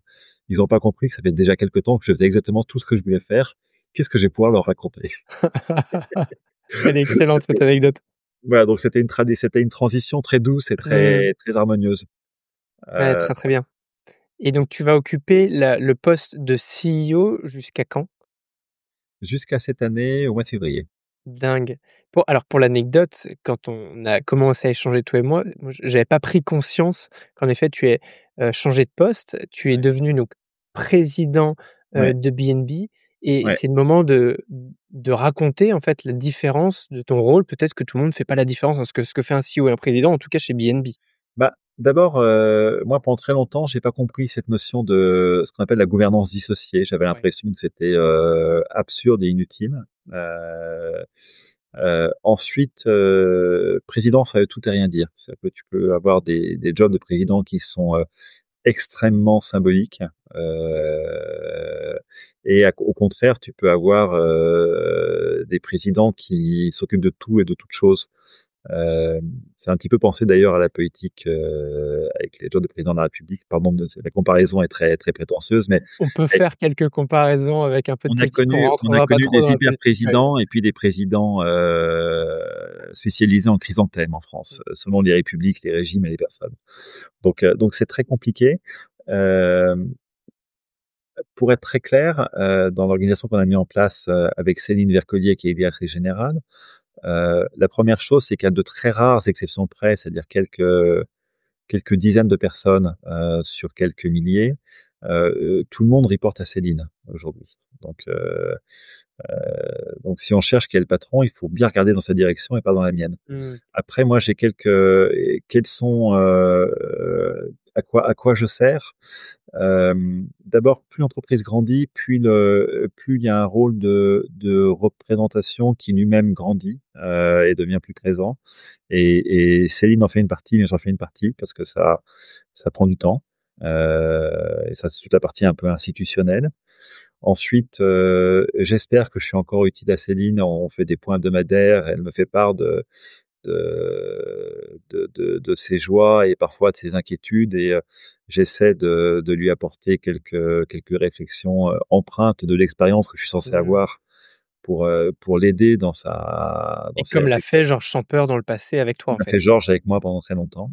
ils ont pas compris que ça fait déjà quelque temps que je faisais exactement tout ce que je voulais faire. Qu'est-ce que je vais pouvoir leur raconter?» Elle est excellente cette anecdote. Voilà, donc c'était une transition très douce et Mmh. très harmonieuse. Ouais, Heu, très, très bien et donc tu vas occuper le poste de CEO jusqu'à quand? Jusqu'à cette année, au mois de février. Dingue. Pour l'anecdote, quand on a commencé à échanger toi et moi j'avais pas pris conscience qu'en effet tu aies, changé de poste. Tu es Ouais, devenu donc président, ouais, de BNB et ouais. c'est le moment de raconter en fait la différence de ton rôle. Peut-être que tout le monde ne fait pas la différence entre ce que fait un CEO et un président, en tout cas chez BNB. Bah, d'abord, moi, pendant très longtemps, j'ai pas compris cette notion de ce qu'on appelle la gouvernance dissociée. J'avais Ouais. l'impression que c'était, absurde et inutile. Heu Ensuite, président, ça veut tout et rien dire. C'est-à-dire que tu peux avoir des jobs de président qui sont, extrêmement symboliques, et au contraire, tu peux avoir, des présidents qui s'occupent de tout et de toutes choses. Hem, c'est un petit peu pensé d'ailleurs à la politique, avec les jobs de président de la République. Pardon, la comparaison est très, très prétentieuse, On peut mais faire quelques comparaisons avec un peu de on a politique. On connu rentrera pas trop des dans la hyper politique, ouais. présidents et puis des présidents, spécialisés en chrysanthème en France, selon les républiques, les régimes et les personnes. Donc c'est très compliqué. Hem, pour être très clair, dans l'organisation qu'on a mis en place, avec Céline Vercolier qui est directrice générale, la première chose, c'est qu'à de très rares exceptions près, c'est-à-dire quelques dizaines de personnes, sur quelques milliers, tout le monde reporte à Céline aujourd'hui. Donc si on cherche qui est le patron, il faut bien regarder dans sa direction et pas dans la mienne. Mmh. Après moi j'ai quelques quels sont, à quoi je sers? D'abord, plus l'entreprise grandit, plus il y a un rôle de représentation qui lui-même grandit, et devient plus présent. Et Céline en fait une partie, mais j'en fais une partie parce que ça prend du temps. Et ça, c'est toute la partie un peu institutionnelle. Ensuite, j'espère que je suis encore utile à Céline. On fait des points hebdomadaires. Elle me fait part de ses joies et parfois de ses inquiétudes. Et j'essaie de lui apporter quelques réflexions empreintes de l'expérience que je suis censé Mmh. avoir pour l'aider dans Et ses comme l'a fait réflexions. Georges Champeur dans le passé avec toi, Il en a fait. fait Georges avec moi pendant très longtemps.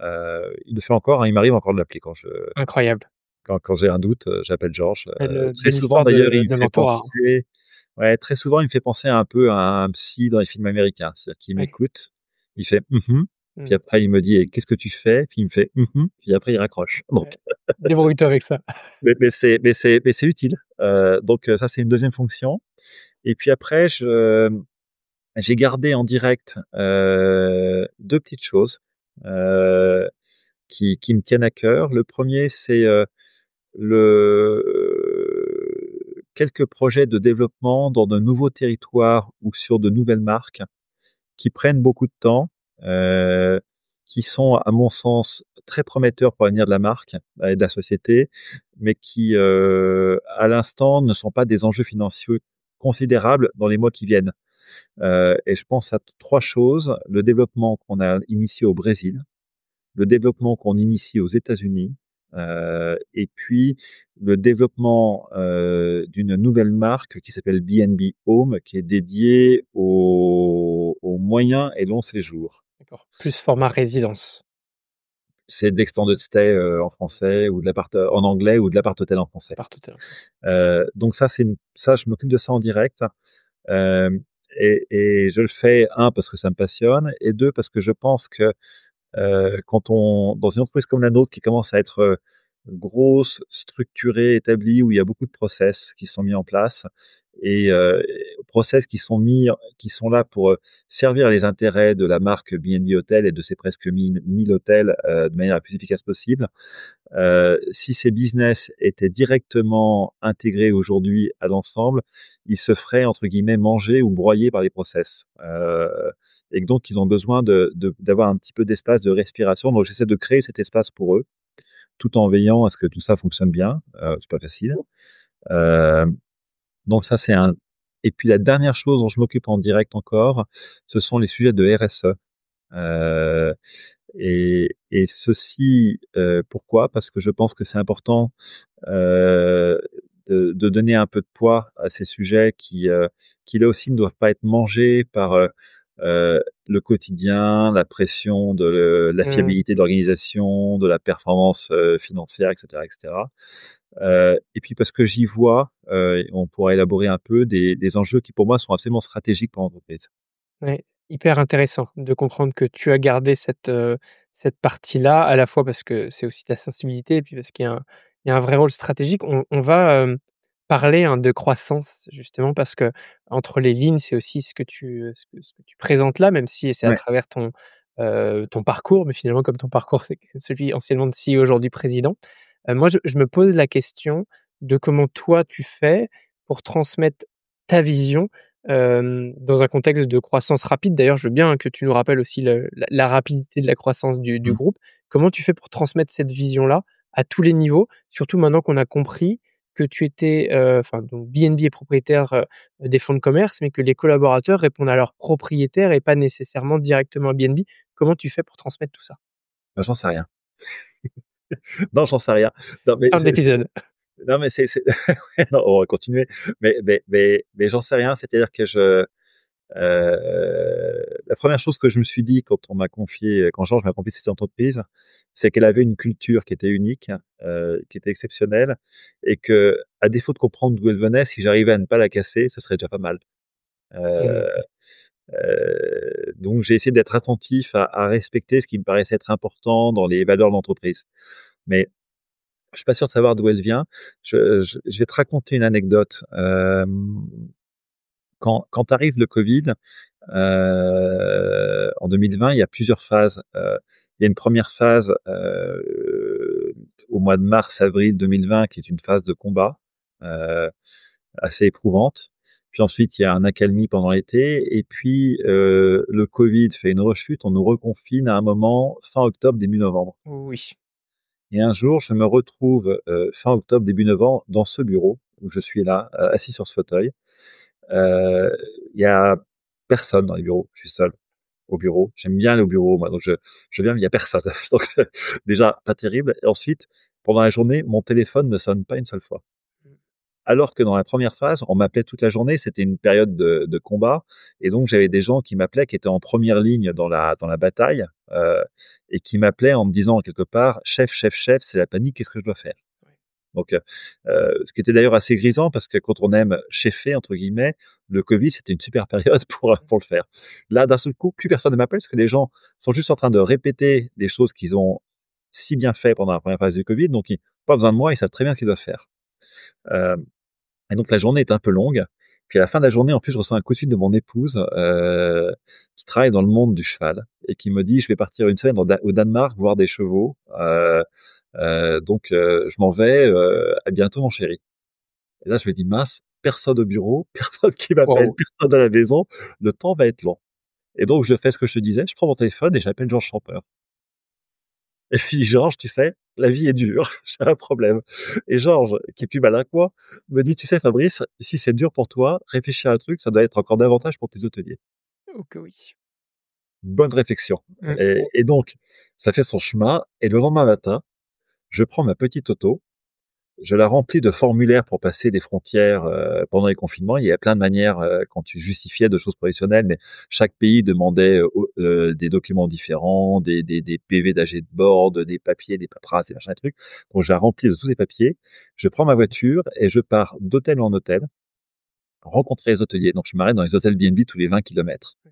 Il le fait encore, hein, il m'arrive encore de l'appeler Incroyable. quand j'ai un doute, j'appelle Georges. Très Belle souvent histoire d'ailleurs, il me de fait mentorat, hein. penser ouais, très souvent, il me fait penser un peu à un psy dans les films américains. C'est-à-dire qu'il Ouais. m'écoute, il fait: «Mmh puis Mmh. après il me dit: «Et qu'est-ce que tu fais?» Puis il me fait: «Mmh puis après il raccroche. Donc Ouais. Débrouille-toi avec ça. mais c'est utile. Ça, c'est une deuxième fonction et puis après j'ai gardé en direct, 2 petites choses, heu, qui me tiennent à cœur. Le premier, c'est, quelques projets de développement dans de nouveaux territoires ou sur de nouvelles marques qui prennent beaucoup de temps, heu, qui sont à mon sens très prometteurs pour l'avenir de la marque, et de la société, mais qui, à l'instant, ne sont pas des enjeux financiers considérables dans les mois qui viennent. Et je pense à 3 choses: le développement qu'on a initié au Brésil, le développement qu'on initie aux États-Unis, et puis le développement, d'une nouvelle marque qui s'appelle B&B Home, qui est dédiée aux moyens et longs séjours. D'accord. Plus format résidence. C'est de l'extended stay, en français ou de l'appart en anglais ou de l'appart-hôtel en français. Appart hôtel en France. Donc ça, je m'occupe de ça en direct, hem et je le fais, un parce que ça me passionne et 2 parce que je pense que quand on dans une entreprise comme la nôtre qui commence à être, grosse, structurée, établie, où il y a beaucoup de process qui sont mis en place et process qui sont là pour, servir les intérêts de la marque B&B Hotels et de ses presque 1000 hôtels, de manière la plus efficace possible. Si ces business étaient directement intégrés aujourd'hui à l'ensemble, ils se feraient entre guillemets «manger» ou broyer par les process. Et que donc ils ont besoin d'avoir un petit peu d'espace de respiration. Donc j'essaie de créer cet espace pour eux, tout en veillant à ce que tout ça fonctionne bien. C'est pas facile. Hem, donc ça c'est un et puis la dernière chose dont je m'occupe en direct encore, ce sont les sujets de RSE. Heu et ceci, pourquoi? Parce que je pense que c'est important, heu, de donner un peu de poids à ces sujets qui là aussi ne doivent pas être mangés par, le quotidien, la pression de la Mmh. fiabilité de l'organisation, de la performance, financière et cetera et cetera. Et puis parce que j'y vois, on pourra élaborer un peu des enjeux qui pour moi sont absolument stratégiques pour l'entreprise. Ouais, hyper intéressant de comprendre que tu as gardé cette partie-là, à la fois parce que c'est aussi ta sensibilité et puis parce qu'il y a un vrai rôle stratégique. On va, parler, hein, de croissance justement parce que entre les lignes, c'est aussi ce que tu présentes là, même si c'est à Ouais. travers ton parcours, mais finalement comme ton parcours, c'est celui anciennement de CEO, aujourd'hui président. Moi je me pose la question de comment toi tu fais pour transmettre ta vision. Dans un contexte de croissance rapide, d'ailleurs, je veux bien que tu nous rappelles aussi la rapidité de la croissance du Mmh. groupe. Comment tu fais pour transmettre cette vision-là à tous les niveaux? Surtout maintenant qu'on a compris que tu étais, enfin donc BNB est propriétaire, des fonds de commerce, mais que les collaborateurs répondent à leurs propriétaires et pas nécessairement directement à BNB. Comment tu fais pour transmettre tout ça? Bah, j'en sais rien. Non, j'en sais rien. Non, mais Fin de l'épisode. non, mais c'est ouais, non, on va continuer. Mais j'en sais rien. C'est-à-dire que la première chose que je me suis dit quand Georges m'a confié cette entreprise, c'est qu'elle avait une culture qui était unique, qui était exceptionnelle, et que, à défaut de comprendre d'où elle venait, si j'arrivais à ne pas la casser, ce serait déjà pas mal. Mmh. Euh, donc j'ai essayé d'être attentif à respecter ce qui me paraissait être important dans les valeurs de l'entreprise. Mais je suis pas sûr de savoir d'où elle vient. Je vais te raconter une anecdote. Quand arrive le Covid, en 2020, il y a plusieurs phases. Il y a une première phase au mois de mars-avril 2020 qui est une phase de combat euh, assez éprouvante. Puis ensuite, il y a un accalmie pendant l'été. Et puis, le Covid fait une rechute. On nous reconfine à un moment fin octobre, début novembre. Oui. Et un jour, je me retrouve fin octobre, début novembre, dans ce bureau où je suis là, assis sur ce fauteuil. Il y a personne dans les bureaux. Je suis seul au bureau. J'aime bien aller au bureau, moi, donc je viens, mais il y a personne. Donc, déjà, pas terrible. Et ensuite, pendant la journée, mon téléphone ne sonne pas une seule fois. Alors que dans la première phase, on m'appelait toute la journée, c'était une période de combat, et donc j'avais des gens qui m'appelaient, qui étaient en première ligne dans la bataille, et qui m'appelaient en me disant quelque part: «Chef, chef, chef, c'est la panique, qu'est-ce que je dois faire?» Donc, ce qui était d'ailleurs assez grisant parce que quand on aime «cheffer» entre guillemets, le Covid, c'était une super période pour le faire. Là, d'un seul coup, plus personne ne m'appelle parce que les gens sont juste en train de répéter les choses qu'ils ont si bien fait pendant la première phase du Covid, donc ils ont pas besoin de moi, ils savent très bien ce qu'ils doivent faire. Hem Et donc la journée est un peu longue. Puis à la fin de la journée, en plus, je reçois un coup de fil de mon épouse, qui travaille dans le monde du cheval et qui me dit: «Je vais partir une semaine au Danemark voir des chevaux, donc je m'en vais, à bientôt mon chéri». Et là, je me dis: «Mince, personne au bureau, personne qui m'appelle, Waouh! personne à la maison, le temps va être long». Et donc je fais ce que je te disais, je prends mon téléphone et j'appelle Georges Champeur. Et puis Georges, tu sais, la vie est dure, j'ai un problème. Et Georges, qui est plus malin que moi, me dit: «Tu sais Fabrice, si c'est dur pour toi, réfléchis à un truc, ça doit être encore davantage pour tes hôteliers». Oh que oui. Bonne réflexion. Mmh. Et donc ça fait son chemin et le lendemain matin, je prends ma petite auto. Je la remplis de formulaires pour passer des frontières pendant les confinements. Il y a plein de manières quand tu justifiais de choses professionnelles, mais chaque pays demandait des documents différents, des PV d'AG de bord, des papiers, des paperasses, des machins, des trucs. Donc je la remplis de tous ces papiers. Je prends ma voiture et je pars d'hôtel en hôtel rencontrer les hôteliers. Donc je m'arrête dans les hôtels B&B tous les 20 kilomètres. Tu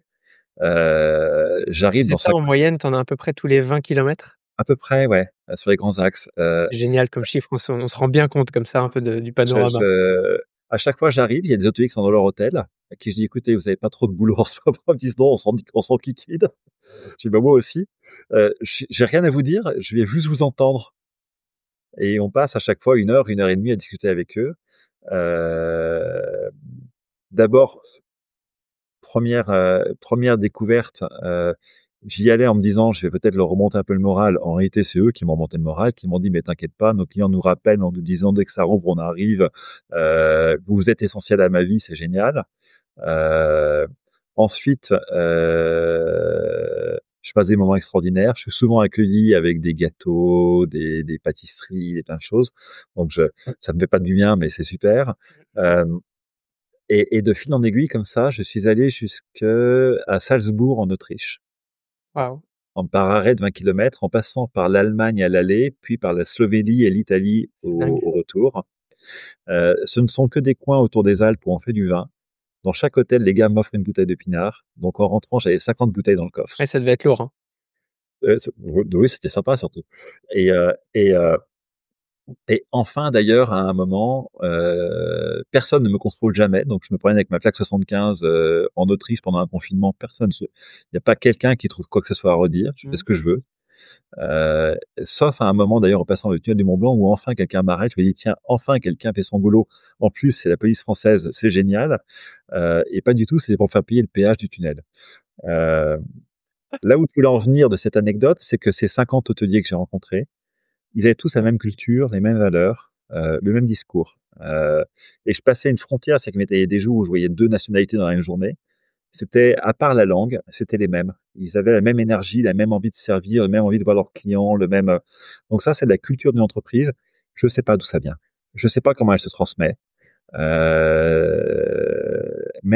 J'arrive faisais dans ça chaque... en moyenne, tu en as à peu près tous les 20 kilomètres? À peu près, ouais, sur les grands axes. Génial comme chiffre, on se rend bien compte comme ça un peu du panorama. À chaque fois j'arrive, il y a des hôteliers qui sont dans leur hôtel, à qui je dis: «Écoutez, vous avez pas trop de boulot en ce moment?» Ils me disent: «Non, on s'enquiquine». Je dis: «Bah, moi aussi». J'ai rien à vous dire, je vais juste vous entendre, et on passe à chaque fois 1 heure et demie à discuter avec eux. Heu, D'abord, première découverte, j'y allais en me disant: «Je vais peut-être leur remonter un peu le moral». En réalité, c'est eux qui m'ont remonté le moral, qui m'ont dit: «Mais t'inquiète pas, nos clients nous rappellent en nous disant: "Dès que ça rouvre, on arrive, vous êtes essentiel à ma vie, c'est génial"». Heu, Ensuite, je passe des moments extraordinaires. Je suis souvent accueilli avec des gâteaux, des pâtisseries, des plein de choses. Donc ça me fait pas du bien, mais c'est super. Hem et de fil en aiguille comme ça, je suis allé jusqu'à Salzbourg en Autriche. Waouh! par arrêt de 20 kilomètres, en passant par l'Allemagne à l'aller, puis par la Slovénie et l'Italie C'est dingue. au retour. Ce ne sont que des coins autour des Alpes où on fait du vin. Dans chaque hôtel, les gars m'offrent une bouteille de pinard. Donc en rentrant, j'avais 50 bouteilles dans le coffre. Ouais, ça devait être lourd, hein. Oui, c'était sympa surtout. Et, euh, et, euh, et enfin, d'ailleurs, à un moment, personne ne me contrôle jamais. Donc je me promène avec ma plaque 75 en Autriche pendant un confinement. Il n'y a pas quelqu'un qui trouve quoi que ce soit à redire. Je fais Mmh. ce que je veux. Euh, Sauf à un moment, d'ailleurs, en passant le tunnel du Mont Blanc, où enfin quelqu'un m'arrête. Je me dis, tiens, enfin quelqu'un fait son boulot. En plus, c'est la police française, c'est génial. Et pas du tout, c'est pour faire payer le péage du tunnel. Euh, Là où tu voulais en venir de cette anecdote, c'est que ces 50 hôteliers que j'ai rencontrés, ils avaient tous la même culture, les mêmes valeurs, le même discours. Et je passais une frontière, c'est qu'il y avait des jours où je voyais deux nationalités dans la même journée. C'était, à part la langue, c'était les mêmes. Ils avaient la même énergie, la même envie de servir, la même envie de voir leurs clients, le même. Donc ça, c'est de la culture d'une entreprise. Je ne sais pas d'où ça vient. Je ne sais pas comment elle se transmet, mais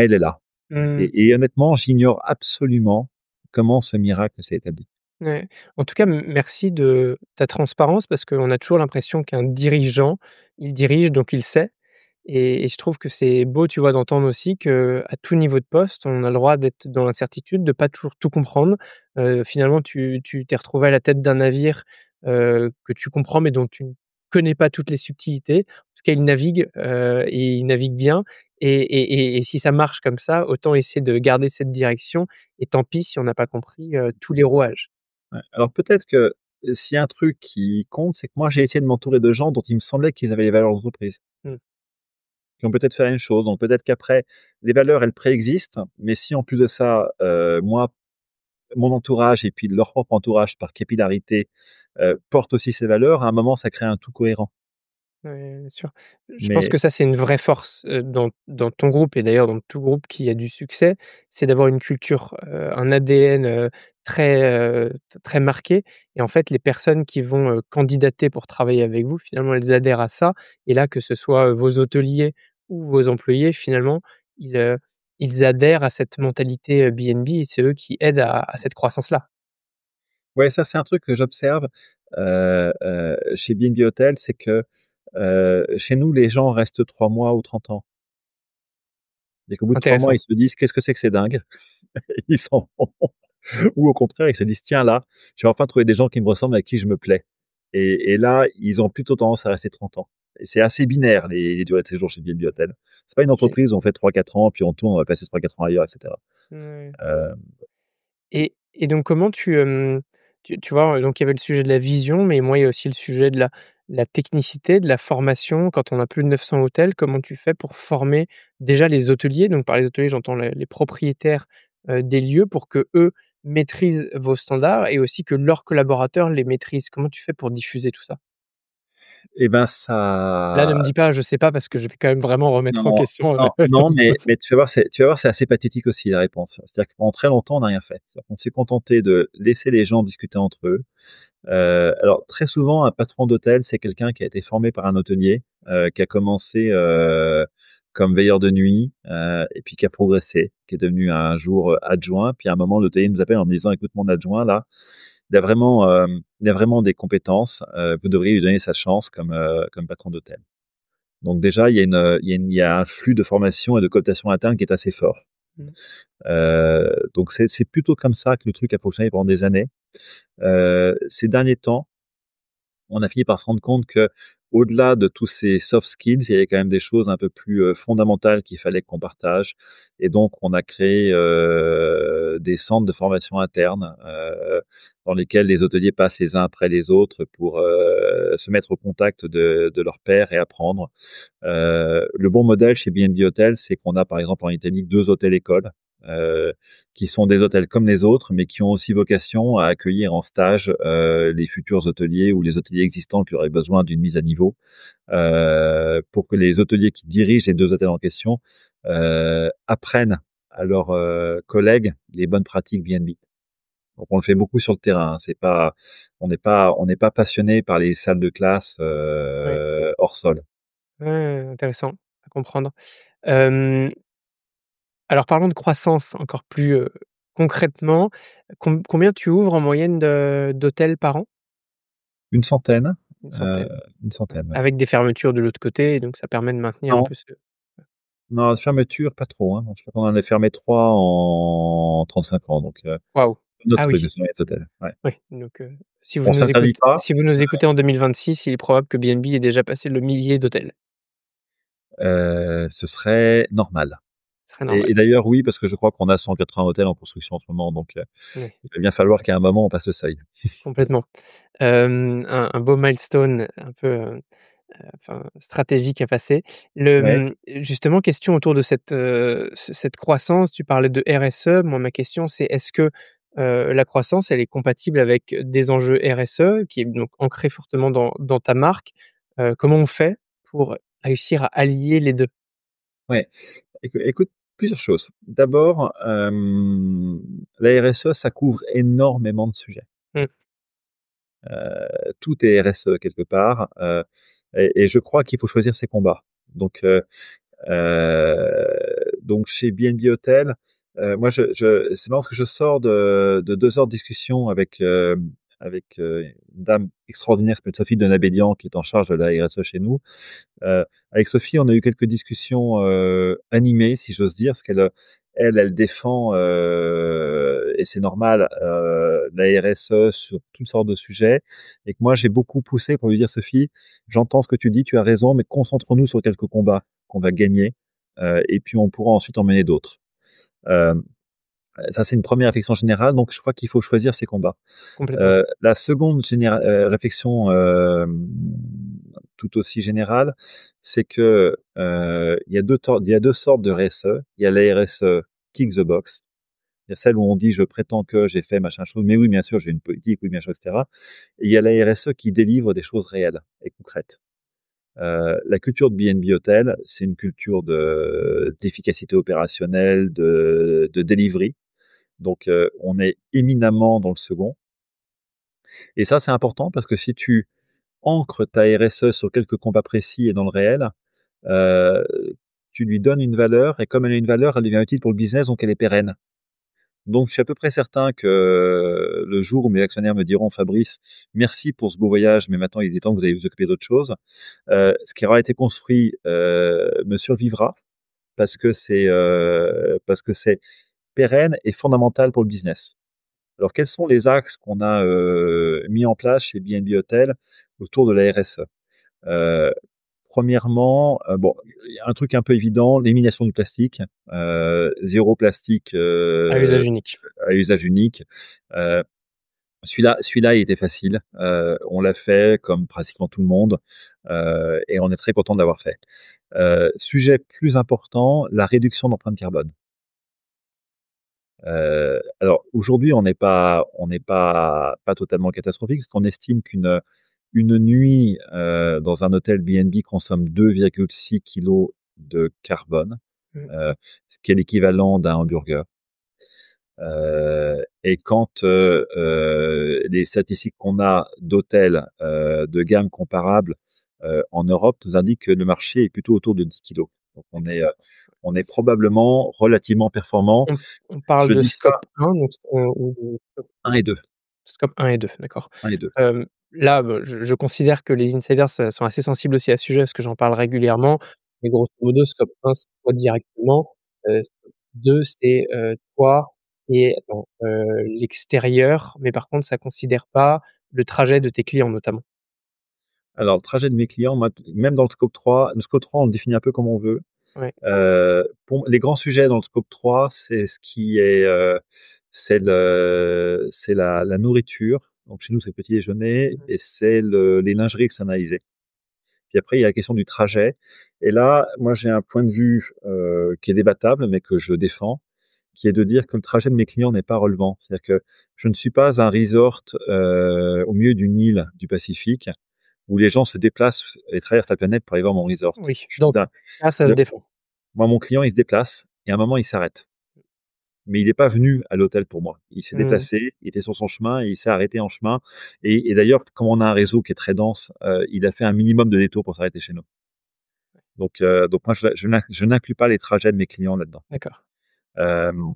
elle est là. Mmh. Et honnêtement, j'ignore absolument comment ce miracle s'est établi. Ouais. En tout cas, merci de ta transparence parce qu'on a toujours l'impression qu'un dirigeant, il dirige donc il sait et je trouve que c'est beau, tu vois, d'entendre aussi qu'à tout niveau de poste, on a le droit d'être dans l'incertitude, de pas toujours tout comprendre. Finalement, tu t'es retrouvé à la tête d'un navire, que tu comprends mais dont tu ne connais pas toutes les subtilités. En tout cas, et il navigue bien et si ça marche comme ça, autant essayer de garder cette direction et tant pis si on n'a pas compris, tous les rouages. Ouais. Alors peut-être que s'il y a un truc qui compte, c'est que moi j'ai essayé de m'entourer de gens dont il me semblait qu'ils avaient les valeurs d'entreprise, Mmh. qui ont peut-être fait la même chose. Donc peut-être qu'après, les valeurs, elles préexistent, mais si en plus de ça, moi, mon entourage et puis leur propre entourage par capillarité porte aussi ces valeurs, à un moment, ça crée un tout cohérent. Ouais, bien sûr. Je pense Mais que ça, c'est une vraie force, dans ton groupe et d'ailleurs dans tout groupe qui a du succès, c'est d'avoir une culture, un ADN, très marqué et en fait, les personnes qui vont, candidater pour travailler avec vous, finalement, elles adhèrent à ça et là, que ce soit, vos hôteliers ou vos employés, finalement, ils, heu, ils adhèrent à cette mentalité, BNB et c'est eux qui aident à cette croissance-là. ouais, ça c'est un truc que j'observe chez B&B Hotel, c'est que chez nous, les gens restent 3 mois ou 30 ans. Et qu'au bout de 3 mois, Intéressant. ils se disent: «Qu'est-ce que c'est que ces dingues?» Ils s'en vont. Ou au contraire, ils se disent: «Tiens là, j'ai enfin trouvé des gens qui me ressemblent, avec qui je me plais». Et là, ils ont plutôt tendance à rester 30 ans. Et c'est assez binaire les durées de séjour chez B&B Hotels. C'est pas une C'est gé entreprise où on fait 3-4 ans, puis on tourne, on va passer 3-4 ans ailleurs, et cetera. Ouais. Heu, Et donc comment tu vois, donc il y avait le sujet de la vision, mais moi, il y a aussi le sujet de la technicité, de la formation. Quand on a plus de 900 hôtels, comment tu fais pour former déjà les hôteliers? Donc par les hôteliers, j'entends les propriétaires, des lieux pour que eux maîtrisent vos standards et aussi que leurs collaborateurs les maîtrisent. Comment tu fais pour diffuser tout ça? et ben Là, ne me ça dis pas: «Je sais pas» parce que je vais quand même vraiment remettre en non, question, non, ton non, poste. mais tu vas voir, c'est assez pathétique aussi la réponse. C'est-à-dire que pendant très longtemps, on n'a rien fait. C'est-à-dire qu'on s'est contenté de laisser les gens discuter entre eux. Alors très souvent, un patron d'hôtel, c'est quelqu'un qui a été formé par un hôtelier, qui a commencé, comme veilleur de nuit, et puis qui a progressé, qui est devenu un jour, adjoint. Puis à un moment, l'hôtelier nous appelle en me disant: «Écoute, mon adjoint là, il a vraiment des compétences, vous devriez lui donner sa chance comme patron d'hôtel». Donc déjà, il y a un flux de formation et de cooptation interne qui est assez fort. Mmh. Donc c'est plutôt comme ça que le truc a fonctionné pendant des années. Ces derniers temps, on a fini par se rendre compte que, au-delà de tous ces soft skills, il y avait quand même des choses un peu plus fondamentales qu'il fallait qu'on partage. Et donc, on a créé des centres de formation interne dans lesquels les hôteliers passent les uns après les autres pour se mettre au contact de leurs pairs et apprendre. Le bon modèle chez B&B Hotel, c'est qu'on a par exemple en Italie 2 hôtels-écoles, heu, qui sont des hôtels comme les autres, mais qui ont aussi vocation à accueillir en stage, les futurs hôteliers ou les hôteliers existants qui auraient besoin d'une mise à niveau, pour que les hôteliers qui dirigent les 2 hôtels en question, apprennent à leurs, collègues les bonnes pratiques B&B. Donc on le fait beaucoup sur le terrain, hein. C'est pas on n'est pas passionné par les salles de classe, Ouais. hors sol. Ouais, intéressant à comprendre. Hem Alors parlons de croissance encore plus, Concrètement, combien tu ouvres en moyenne d'hôtels par an? Une centaine, Une heu, centaine. une Ouais. centaine, ouais. Avec des fermetures de l'autre côté, donc ça permet de maintenir un Non, peu ce non, fermeture, pas trop, hein. Je crois qu'on en a fermé 3 en 35 ans, donc waouh! notre Ah truc oui, de fermer les hôtels, ouais. oui, donc On s'interdit pas, si vous nous écoutez en 2026, il est probable que B&B ait déjà passé le millier d'hôtels. ce serait normal. Ce serait Et normal. d'ailleurs, oui, parce que je crois qu'on a 180 hôtels en construction en ce moment, donc Oui, il va bien falloir qu'à un moment on passe le seuil. complètement. Un beau milestone un peu, enfin, stratégique à passer. Ouais, Justement, question autour de cette croissance, tu parlais de RSE. Moi, ma question, c'est est-ce que, la croissance, elle est compatible avec des enjeux RSE qui est donc ancré fortement dans ta marque? Comment on fait pour réussir à allier les 2? ouais. Écoute, plusieurs choses. D'abord, la RSE, ça couvre énormément de sujets. Mmh, Tout est RSE quelque part, et je crois qu'il faut choisir ses combats. Donc donc chez B&B Hôtel, moi c'est marrant parce que je sors de 2 heures de discussion avec une dame extraordinaire qui s'appelle Sophie Donabédian, qui est en charge de la RSE chez nous. Avec Sophie, on a eu quelques discussions, animées, si j'ose dire, parce qu'elle défend, et c'est normal, la RSE sur toutes sortes de sujets, et que moi j'ai beaucoup poussé pour lui dire: «Sophie, j'entends ce que tu dis, tu as raison, mais concentrons-nous sur quelques combats qu'on va gagner, et puis on pourra ensuite en mener d'autres». Hem, Ça c'est une première réflexion générale, donc je crois qu'il faut choisir ses combats. complètement. La seconde réflexion, tout aussi générale, c'est que, il y a 2 sortes de RSE. Il y a la RSE kick the box. Il y a celle où on dit: «Je prétends que j'ai fait machin chose, mais oui, bien sûr, j'ai une politique, oui, bien sûr, et cetera». Et il y a la RSE qui délivre des choses réelles et concrètes. La culture de B&B Hôtel, c'est une culture d'efficacité opérationnelle, de delivery. Donc, on est éminemment dans le second, et ça, c'est important parce que si tu ancre ta RSE sur quelques combats précis et dans le réel, heu, tu lui donnes une valeur, et comme elle a une valeur, elle devient utile pour le business, donc elle est pérenne. Donc je suis à peu près certain que le jour où mes actionnaires me diront: «Fabrice, merci pour ce beau voyage, mais maintenant il est temps que vous allez vous occuper d'autre chose», ce qui aura été construit, me survivra parce que c'est pérenne et fondamental pour le business. Alors quels sont les axes qu'on a, mis en place chez B&B Hotels autour de la RSE? Heu, Premièrement, bon, il y a un truc un peu évident, l'élimination du plastique, 0 plastique, À usage unique. à usage unique. Heu, celui-là, il était facile, on l'a fait comme pratiquement tout le monde, et on est très content de l'avoir fait. Sujet plus important, la réduction d'empreinte carbone. Alors aujourd'hui, on n'est pas totalement catastrophique, parce qu'on estime une nuit, dans un hôtel B&B consomme 2,6 kilogrammes de carbone, Mmh, ce qui est l'équivalent d'un hamburger. Et quand, les statistiques qu'on a d'hôtels, de gamme comparable, en Europe nous indiquent que le marché est plutôt autour de 10 kilogrammes. Donc d'accord. on est probablement relativement performant. On parle Je de dis ça, scope 1 donc ou de scope 1 et 2, scope 1 et 2, d'accord. 1 et 2. Là, je considère que les insiders sont assez sensibles aussi à ce sujet parce que j'en parle régulièrement. Mais grosso modo, scope 1, c'est toi directement, scope 2, c'est, toi et attends, l'extérieur, mais par contre, ça considère pas le trajet de tes clients notamment. Alors, le trajet de mes clients, moi, même dans le scope 3, on le définit un peu comme on veut. Ouais. Pour les grands sujets dans le scope 3, c'est ce qui est, c'est la nourriture. Donc chez nous, c'est le petit déjeuner, Mmh. et c'est les lingeries externalisées. Puis après, il y a la question du trajet. Et là, moi, j'ai un point de vue, qui est débattable, mais que je défends, qui est de dire que le trajet de mes clients n'est pas relevant. C'est-à-dire que je ne suis pas un resort, au milieu d'une île du Pacifique, où les gens se déplacent et traversent la planète pour aller voir mon resort. Oui, Je donc suis un là, ça se le défend. Moi, mon client, il se déplace et à un moment, il s'arrête. Mais il n'est pas venu à l'hôtel pour moi. Il s'est Mmh. déplacé, il était sur son chemin et il s'est arrêté en chemin, et d'ailleurs, comme on a un réseau qui est très dense, il a fait un minimum de détours pour s'arrêter chez nous. Donc moi, je n'inclus pas les trajets de mes clients là-dedans. D'accord. Hem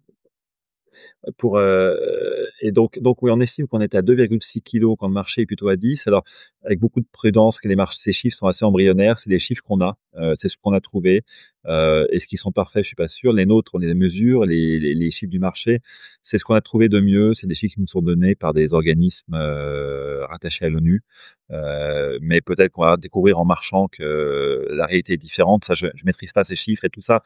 Donc oui, on estime qu'on était à 2,6 kilos quand le marché est plutôt à 10. Alors, avec beaucoup de prudence, que ces chiffres sont assez embryonnaires, c'est des chiffres qu'on a, c'est ce qu'on a trouvé. Est-ce qu'ils sont parfaits? Je suis pas sûr. Les nôtres, on les mesure, les chiffres du marché, c'est ce qu'on a trouvé de mieux. C'est des chiffres qui nous sont donnés par des organismes rattachés à l'ONU. Mais peut-être qu'on va découvrir en marchant que la réalité est différente. Ça, je maîtrise pas ces chiffres et tout ça.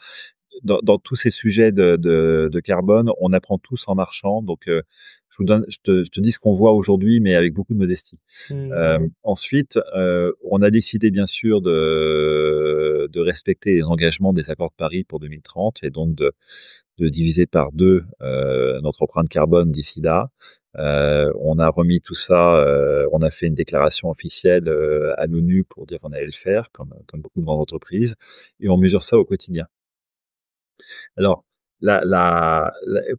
Dans tous ces sujets de carbone, on apprend tous en marchant. Donc, je te dis ce qu'on voit aujourd'hui, mais avec beaucoup de modestie. Mmh. Ensuite, on a décidé bien sûr de respecter les engagements des accords de Paris pour 2030 et donc de diviser par deux notre empreinte carbone d'ici là. On a remis tout ça, on a fait une déclaration officielle à l'ONU pour dire qu'on allait le faire, comme beaucoup de grandes entreprises, et on mesure ça au quotidien. Alors,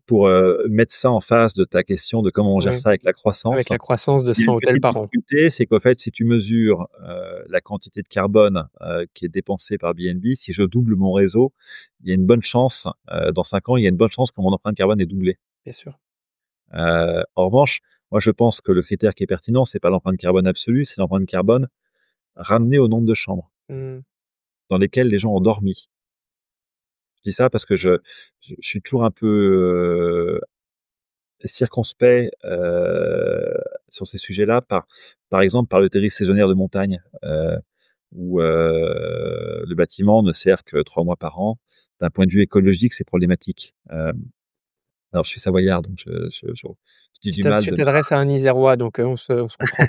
pour mettre ça en face de ta question de comment on gère Ouais, ça avec la avec croissance, la croissance de il y a 100 une hôtels petite par an. difficulté, c'est qu'en fait, si tu mesures la quantité de carbone qui est dépensée par BNB, si je double mon réseau, il y a une bonne chance, dans 5 ans, il y a une bonne chance que mon empreinte carbone est doublée. Bien sûr. En revanche, moi, je pense que le critère qui est pertinent, c'est pas l'empreinte carbone absolue, c'est l'empreinte carbone ramenée au nombre de chambres Mmh. dans lesquelles les gens ont dormi. Je dis ça parce que je suis toujours un peu circonspect sur ces sujets-là, par exemple, par le territoire saisonnière de montagne, où le bâtiment ne sert que 3 mois par an. D'un point de vue écologique, c'est problématique. Alors, je suis savoyard, donc je dis du mal Tu de t'adresses à un Isérois, donc on se comprend.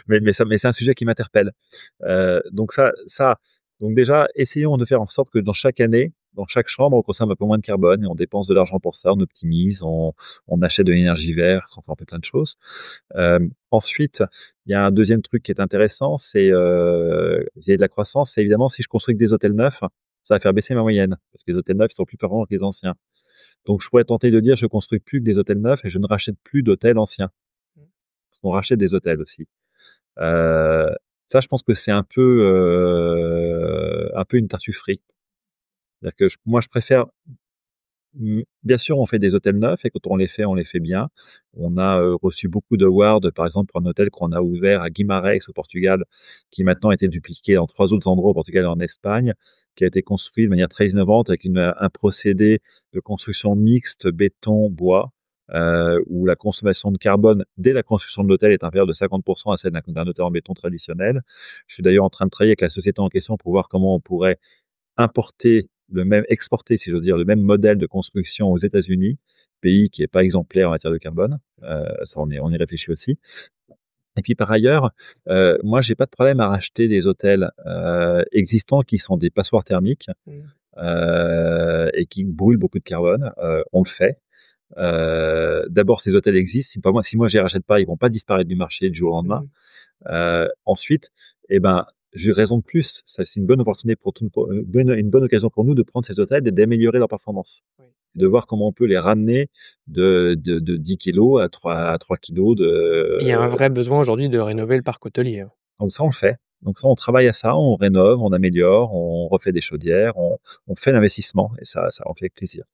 mais c'est un sujet qui m'interpelle. Donc donc déjà, essayons de faire en sorte que dans chaque année, dans chaque chambre, on consomme un peu moins de carbone et on dépense de l'argent pour ça, on optimise, on achète de l'énergie verte, enfin, on fait plein de choses. Ensuite, il y a un deuxième truc qui est intéressant, il y a de la croissance, c'est évidemment si je construis que des hôtels neufs, ça va faire baisser ma moyenne, parce que les hôtels neufs ils sont plus performants que les anciens. Donc je pourrais tenter de dire je construis plus que des hôtels neufs et je ne rachète plus d'hôtels anciens. On rachète des hôtels aussi. Euh, Ça, je pense que c'est un peu une tartufferie. C'est-à-dire que moi, je préfère. Bien sûr, on fait des hôtels neufs et quand on les fait bien. On a reçu beaucoup d'awards, par exemple, pour un hôtel qu'on a ouvert à Guimarães au Portugal, qui maintenant a été dupliqué dans 3 autres endroits au Portugal et en Espagne, qui a été construit de manière très innovante avec un procédé de construction mixte béton-bois, où la consommation de carbone dès la construction de l'hôtel est inférieure de 50% à celle d'un hôtel en béton traditionnel. Je suis d'ailleurs en train de travailler avec la société en question pour voir comment on pourrait exporter, si j'ose dire, le même modèle de construction aux États-Unis, pays qui n'est pas exemplaire en matière de carbone. Ça, on y réfléchit aussi. Et puis par ailleurs, moi, j'ai pas de problème à racheter des hôtels existants qui sont des passoires thermiques Mmh. et qui brûlent beaucoup de carbone. On le fait. D'abord, ces hôtels existent. Si moi je les rachète pas, ils vont pas disparaître du marché du jour au lendemain. Mmh. Ensuite, eh ben, j'ai raison de plus. Ça, c'est une bonne opportunité une bonne occasion pour nous de prendre ces hôtels et d'améliorer leur performance. Oui. De voir comment on peut les ramener de 10 kilos à 3 kilos Il y a un vrai besoin aujourd'hui de rénover le parc hôtelier, hein. donc ça, on le fait. Donc ça, on travaille à ça, on rénove, on améliore, on refait des chaudières, on fait l'investissement et ça en fait avec plaisir.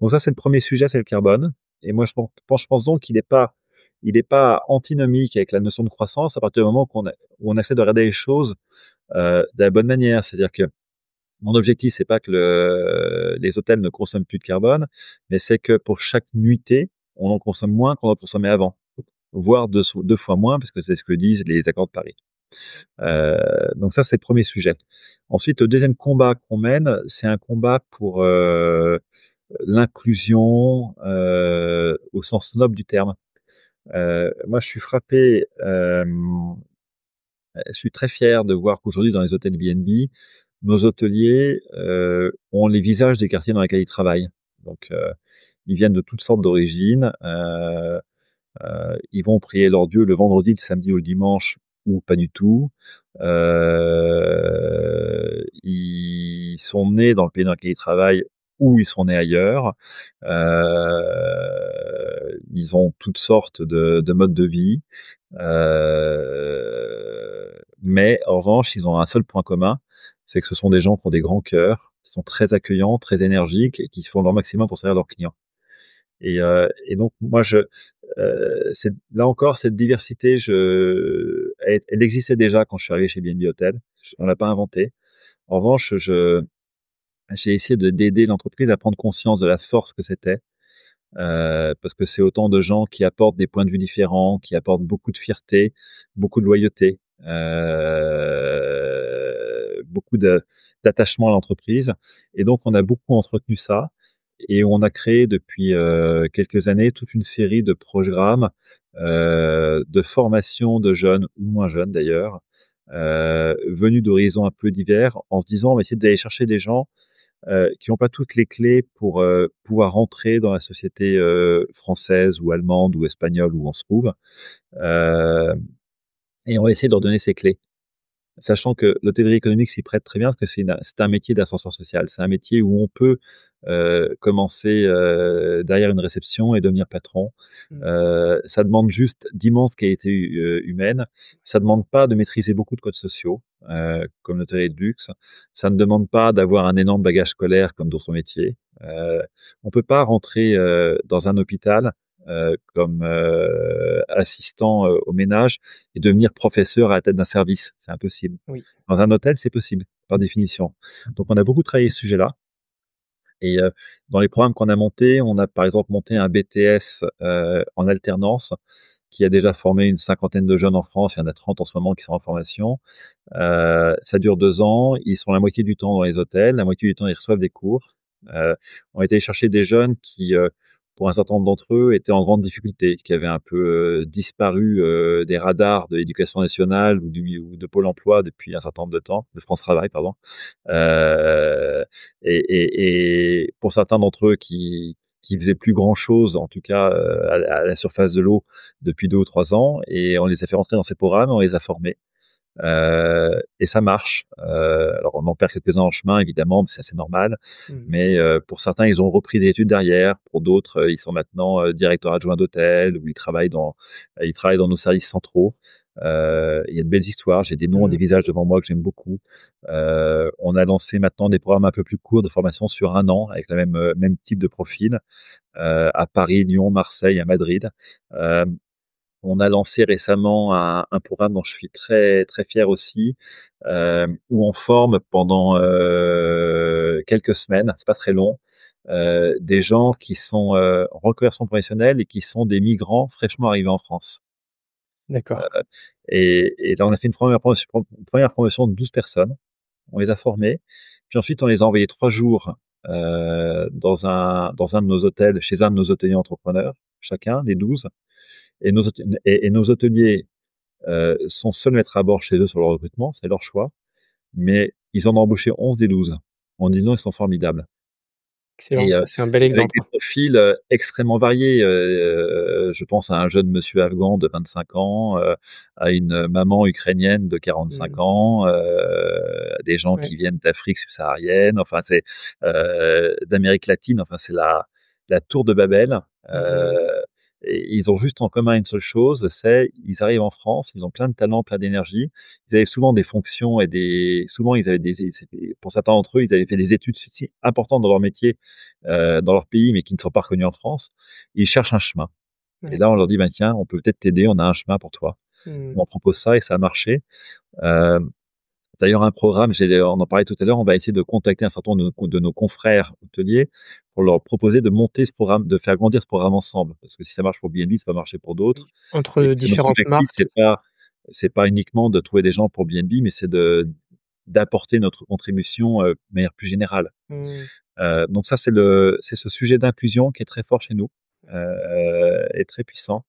Donc ça, c'est le premier sujet, c'est le carbone. Et moi, je pense donc il est pas antinomique avec la notion de croissance à partir du moment où on essaie de regarder les choses de la bonne manière. C'est-à-dire que mon objectif, c'est pas que les hôtels ne consomment plus de carbone, mais c'est que pour chaque nuitée, on en consomme moins qu'on en consommait avant, voire deux fois moins, parce que c'est ce que disent les accords de Paris. Donc ça, c'est le premier sujet. Ensuite, le deuxième combat qu'on mène, c'est un combat pour l'inclusion au sens noble du terme. Moi, je suis très fier de voir qu'aujourd'hui, dans les hôtels B&B, nos hôteliers ont les visages des quartiers dans lesquels ils travaillent. Donc, ils viennent de toutes sortes d'origines. Ils vont prier leur Dieu le vendredi, le samedi ou le dimanche, ou pas du tout. Ils sont nés dans le pays dans lequel ils travaillent ou ils sont nés ailleurs. Ils ont toutes sortes de modes de vie. Mais en revanche, ils ont un seul point commun, c'est que ce sont des gens qui ont des grands cœurs, qui sont très accueillants, très énergiques et qui font leur maximum pour servir leurs clients. Et donc moi là encore cette diversité, elle existait déjà quand je suis arrivé chez B&B Hotels. On l'a pas inventée. En revanche, j'ai essayé d'aider l'entreprise à prendre conscience de la force que c'était, parce que c'est autant de gens qui apportent des points de vue différents, qui apportent beaucoup de fierté, beaucoup de loyauté, beaucoup d'attachement à l'entreprise. Et donc, on a beaucoup entretenu ça et on a créé depuis quelques années toute une série de programmes de formation de jeunes ou moins jeunes d'ailleurs, venus d'horizons un peu divers, en se disant on va essayer d'aller chercher des gens qui n'ont pas toutes les clés pour pouvoir rentrer dans la société française ou allemande ou espagnole où on se trouve. Euh, et on va essayer de leur donner ces clés. Sachant que l'hôtellerie économique s'y prête très bien parce que c'est un métier d'ascenseur social. C'est un métier où on peut commencer derrière une réception et devenir patron. Mmh. Ça demande juste d'immenses qualités humaines. Ça demande pas de maîtriser beaucoup de codes sociaux, comme l'hôtellerie de luxe. Ça ne demande pas d'avoir un énorme bagage scolaire comme d'autres métiers. On peut pas rentrer dans un hôpital comme assistant au ménage et devenir professeur à la tête d'un service. C'est impossible. Oui. Dans un hôtel, c'est possible, par définition. Donc, on a beaucoup travaillé ce sujet-là. Et dans les programmes qu'on a montés, on a par exemple monté un BTS en alternance qui a déjà formé une cinquantaine de jeunes en France. Il y en a 30 en ce moment qui sont en formation. Ça dure 2 ans. Ils sont la moitié du temps dans les hôtels, la moitié du temps ils reçoivent des cours. On a été chercher des jeunes qui, pour un certain nombre d'entre eux, étaient en grande difficulté, qui avaient un peu disparu des radars de l'éducation nationale ou de Pôle Emploi depuis un certain nombre de temps, de France Travail, pardon. Euh, et pour certains d'entre eux qui faisaient plus grand chose, en tout cas à la surface de l'eau depuis 2 ou 3 ans, et on les a fait rentrer dans ces programmes, on les a formés. Et ça marche. Alors on en perd quelques-uns en chemin, évidemment, mais c'est assez normal. Mmh. Mais pour certains, ils ont repris des études derrière. Pour d'autres, ils sont maintenant directeurs adjoints d'hôtel ou ils travaillent dans nos services centraux. Il y a de belles histoires. J'ai des noms et des Mmh. visages devant moi que j'aime beaucoup. On a lancé maintenant des programmes un peu plus courts de formation sur 1 an avec le même type de profil à Paris, Lyon, Marseille, à Madrid. Euh, on a lancé récemment un programme dont je suis très très fier aussi, où on forme pendant quelques semaines, c'est pas très long, des gens qui sont en reconversion professionnelle et qui sont des migrants fraîchement arrivés en France. D'accord. Et là, on a fait une première promotion de 12 personnes. On les a formés, puis ensuite on les a envoyés 3 jours dans un de nos hôtels, chez un de nos hôteliers entrepreneurs, chacun, les 12. Et nos hôteliers sont seuls maîtres à bord chez eux sur le recrutement, c'est leur choix, mais ils en ont embauché 11 des 12 en disant qu'ils sont formidames. Excellent. Et C'est un bel avec exemple, des hein. profils extrêmement variés. Je pense à un jeune monsieur afghan de 25 ans, à une maman ukrainienne de 45 Mmh. ans, des gens Ouais. qui viennent d'Afrique subsaharienne, enfin c'est d'Amérique latine, enfin c'est la tour de Babel. Mmh. Et ils ont juste en commun une seule chose, c'est ils arrivent en France, ils ont plein de talent, plein d'énergie. Ils avaient souvent des fonctions souvent ils avaient pour certains d'entre eux, ils avaient fait des études si importantes dans leur métier, dans leur pays, mais qui ne sont pas reconnus en France. Ils cherchent un chemin. Et Ouais. là, on leur dit, ben tiens, on peut peut-être t'aider, on a un chemin pour toi. Mmh. On propose ça et ça a marché. Euh, D'ailleurs, un programme, on en parlait tout à l'heure, on va essayer de contacter un certain nombre de nos confrères hôteliers pour leur proposer de monter ce programme, de faire grandir ce programme ensemble. Parce que si ça marche pour BNB, ça va marcher pour d'autres. Oui. Et Entre que notre différentes objectif, marques. c'est pas uniquement de trouver des gens pour BNB, mais c'est d'apporter notre contribution de manière plus générale. Mmh. Donc ça, c'est ce sujet d'inclusion qui est très fort chez nous et très puissant.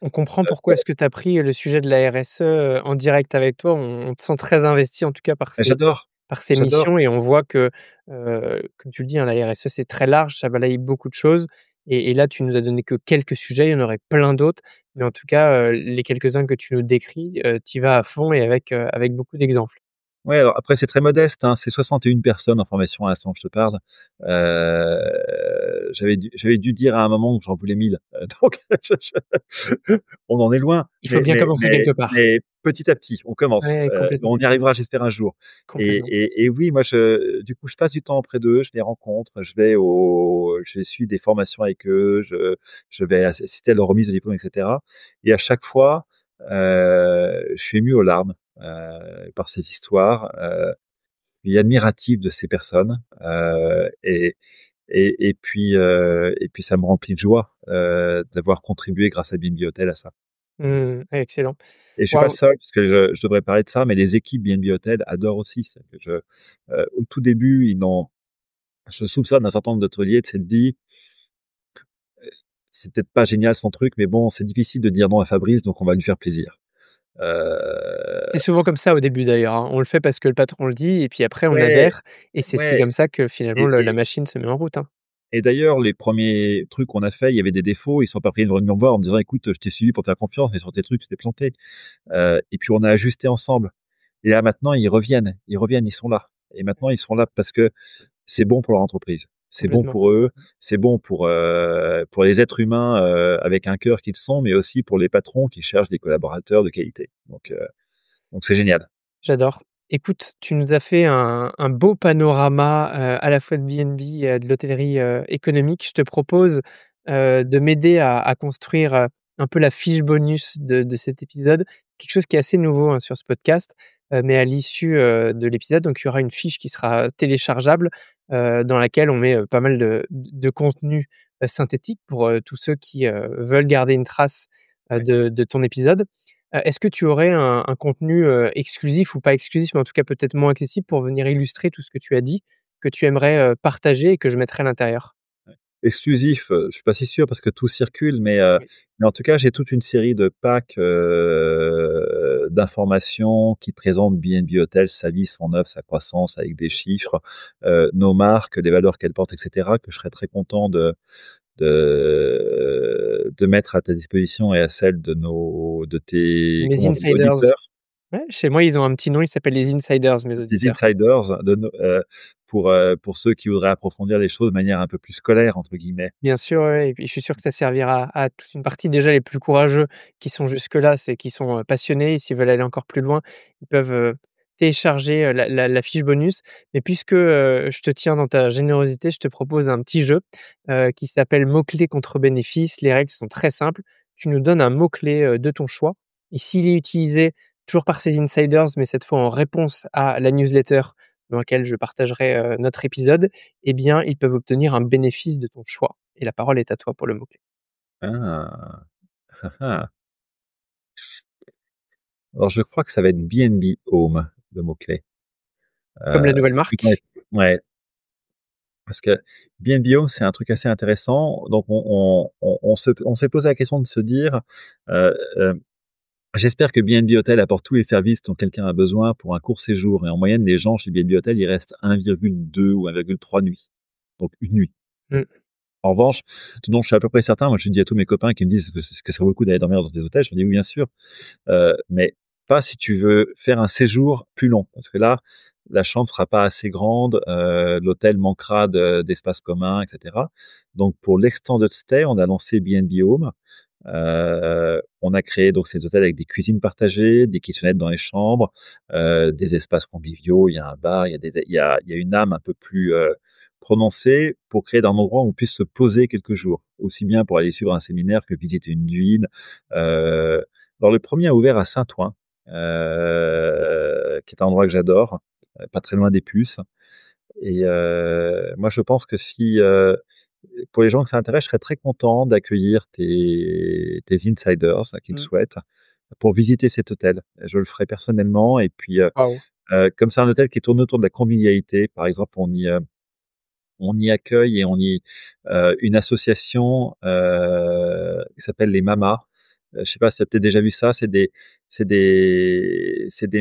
On comprend pourquoi est-ce que tu as pris le sujet de la RSE, en direct avec toi. On te sent très investi en tout cas Et j'adore, par ces j'adore. missions et on voit que, comme tu le dis, hein, la RSE c'est très large, ça balaye beaucoup de choses et là tu nous as donné que quelques sujets, il y en aurait plein d'autres, mais en tout cas, les quelques-uns que tu nous décris, tu y vas à fond et avec beaucoup d'exemples. Ouais, alors après c'est très modeste, hein, c'est 61 personnes en formation à l'instant où je te parle. J'avais dû dire à un moment que j'en voulais 1000, donc on en est loin, Il faut bien commencer quelque part. mais petit à petit, on commence, Ouais, complètement, on y arrivera j'espère un jour complètement. et oui, moi du coup, je passe du temps auprès d'eux, je les rencontre, je suis des formations avec eux, je vais assister à leur remise de diplôme et cetera et à chaque fois, je suis ému aux larmes, par ces histoires, je suis admiratif de ces personnes, et puis ça me remplit de joie, d'avoir contribué grâce à BNB Hotel à ça. Mmh, excellent. Et je suis pas le Waouh, seul parce que je devrais parler de ça, mais les équipes BNB Hotel adorent aussi. C'est que au tout début, je soupçonne un certain nombre d'hôteliers de s'être dit: «C'est peut-être pas génial son truc, mais bon, c'est difficile de dire non à Fabrice, donc on va lui faire plaisir». c'est Heu, souvent comme ça au début d'ailleurs, hein. On le fait parce que le patron le dit et puis après on ouais, adhère et c'est ouais comme ça que finalement et le la et machine se met en route, hein. et d'ailleurs, les premiers trucs qu'on a fait, il y avait des défauts, ils sont pas venus me voir en me disant: «Écoute, je t'ai suivi pour te faire confiance, mais sur tes trucs, tu t'es planté». Et puis on a ajusté ensemble. Et là maintenant, ils reviennent, ils sont là. Et maintenant, ils sont là parce que c'est bon pour leur entreprise. C'est bon Complètement. pour eux, c'est bon pour les êtres humains, avec un cœur qu'ils sont, mais aussi pour les patrons qui cherchent des collaborateurs de qualité. Donc c'est génial. J'adore. Écoute, tu nous as fait un beau panorama, à la fois de B&B, de l'hôtellerie, économique. Je te propose, de m'aider à construire, un peu la fiche bonus de cet épisode. Quelque chose qui est assez nouveau, hein, sur ce podcast, mais à l'issue, de l'épisode, donc il y aura une fiche qui sera téléchargeable, dans laquelle on met, pas mal de contenu, synthétique pour, tous ceux qui, veulent garder une trace, Ouais. de ton épisode. Est-ce que tu aurais un contenu, exclusif ou pas exclusif, mais en tout cas peut-être moins accessible pour venir illustrer tout ce que tu as dit, que tu aimerais, partager et que je mettrai à l'intérieur? Exclusif, je suis pas si sûr parce que tout circule, Oui. mais en tout cas, j'ai toute une série de packs, d'informations qui présentent B&B Hotels, sa vie, son œuvre, sa croissance avec des chiffres, nos marques, les valeurs qu'elles portent et cetera, que je serais très content de mettre à ta disposition et à celle de tes, Mes comment on dit, insiders. auditeurs. Ouais, chez moi, ils ont un petit nom, ils s'appellent les insiders, mes Des auditeurs. insiders pour ceux qui voudraient approfondir les choses de manière un peu plus «scolaire» entre guillemets. Bien sûr, ouais et puis je suis sûr que ça servira à toute une partie. Déjà, les plus courageux qui sont jusque-là, c'est qu'ils sont, passionnés et s'ils veulent aller encore plus loin, ils peuvent, télécharger, la fiche bonus. Mais puisque, je te tiens dans ta générosité, je te propose un petit jeu, qui s'appelle mots-clés contre bénéfices. Les règles sont très simples. Tu nous donnes un mot-clé, de ton choix et s'il est utilisé toujours par ces insiders, mais cette fois en réponse à la newsletter dans laquelle je partagerai, notre épisode, eh bien, ils peuvent obtenir un bénéfice de ton choix. Et la parole est à toi pour le mot-clé. Ah! Ah. Alors je crois que ça va être B&B Home, le mot-clé. Comme la Heu, nouvelle vu qu'on est marque, ouais, parce que B&B Home, c'est un truc assez intéressant. Donc on s'est posé la question de se dire, «J'espère que B&B Hotel apporte tous les services dont quelqu'un a besoin pour un court séjour» et en moyenne, les gens chez B&B Hotel, ils restent 1,2 ou 1,3 nuits, donc une nuit. mmh, En revanche, ce dont je suis à peu près certain, moi je dis à tous mes copains qui me disent que ça vaut le coup d'aller dormir dans des hôtels, je leur dis: «Oui, bien sûr». Mais pas si tu veux faire un séjour plus long. Parce que là, la chambre sera pas assez grande, l'hôtel manquera d'espace commun, et cetera. Donc pour l'extended stay, on a lancé B&B Home. On a créé donc ces hôtels avec des cuisines partagées, des kitchenettes dans les chambres, des espaces conviviaux. Il y a un bar, il y a une âme un peu plus, prononcée pour créer un endroit où on puisse se poser quelques jours, aussi bien pour aller suivre un séminaire que visiter une ville. Heu alors le premier a ouvert à Saint-Ouen, qui est un endroit que j'adore, pas très loin des Puces et moi je pense que si, pour les gens que ça intéresse, je serais très content d'accueillir tes insiders, à qui le mmh, souhaitent, pour visiter cet hôtel. Je le ferai personnellement et puis, waouh, comme c'est un hôtel qui tourne autour de la convivialité, par exemple, on y accueille et on y une association, qui s'appelle les Mamas. Je sais pas si tu as peut-être déjà vu ça, c'est des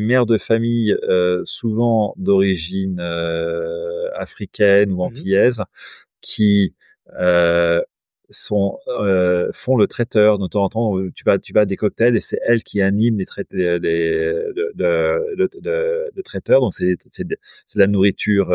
mères de famille, souvent d'origine, africaine ou mmh mh, antillaise qui, heu font le traiteur. De temps en temps, tu vas à des cocktails et c'est elle qui anime les traite de traiteurs. Donc c'est de la nourriture,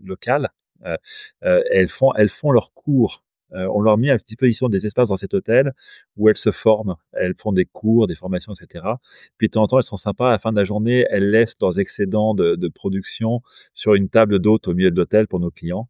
locale. Heu elles font leurs cours. On leur a mis à disposition des espaces dans cet hôtel où elles se forment. Elles font des cours, des formations et cetera. Puis de temps en temps, elles sont sympas, à la fin de la journée, elles laissent leurs excédents de production sur une table d'hôte au milieu de l'hôtel pour nos clients.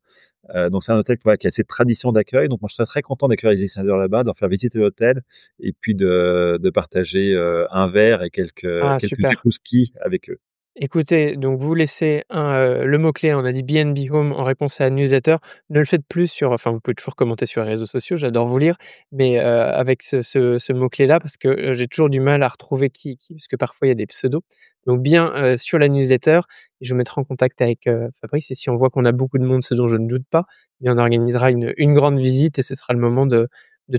Donc c'est un hôtel, voilà, qui a cette tradition d'accueil. Donc moi, je serais très content d'accueillir les dessinateurs là-bas, de leur faire visiter l'hôtel et puis de partager, un verre et quelques Ah quelques super. épouses-quilles avec eux. Écoutez, donc vous laissez le mot-clé, on a dit B&B Home en réponse à la newsletter. Ne le faites plus enfin vous pouvez toujours commenter sur les réseaux sociaux, j'adore vous lire, mais avec ce mot-clé-là parce que, j'ai toujours du mal à retrouver qui parce que parfois il y a des pseudos. Donc bien, sur la newsletter et je vous mettrai en contact avec, Fabrice et si on voit qu'on a beaucoup de monde, ce dont je ne doute pas, eh bien on organisera une grande visite et ce sera le moment de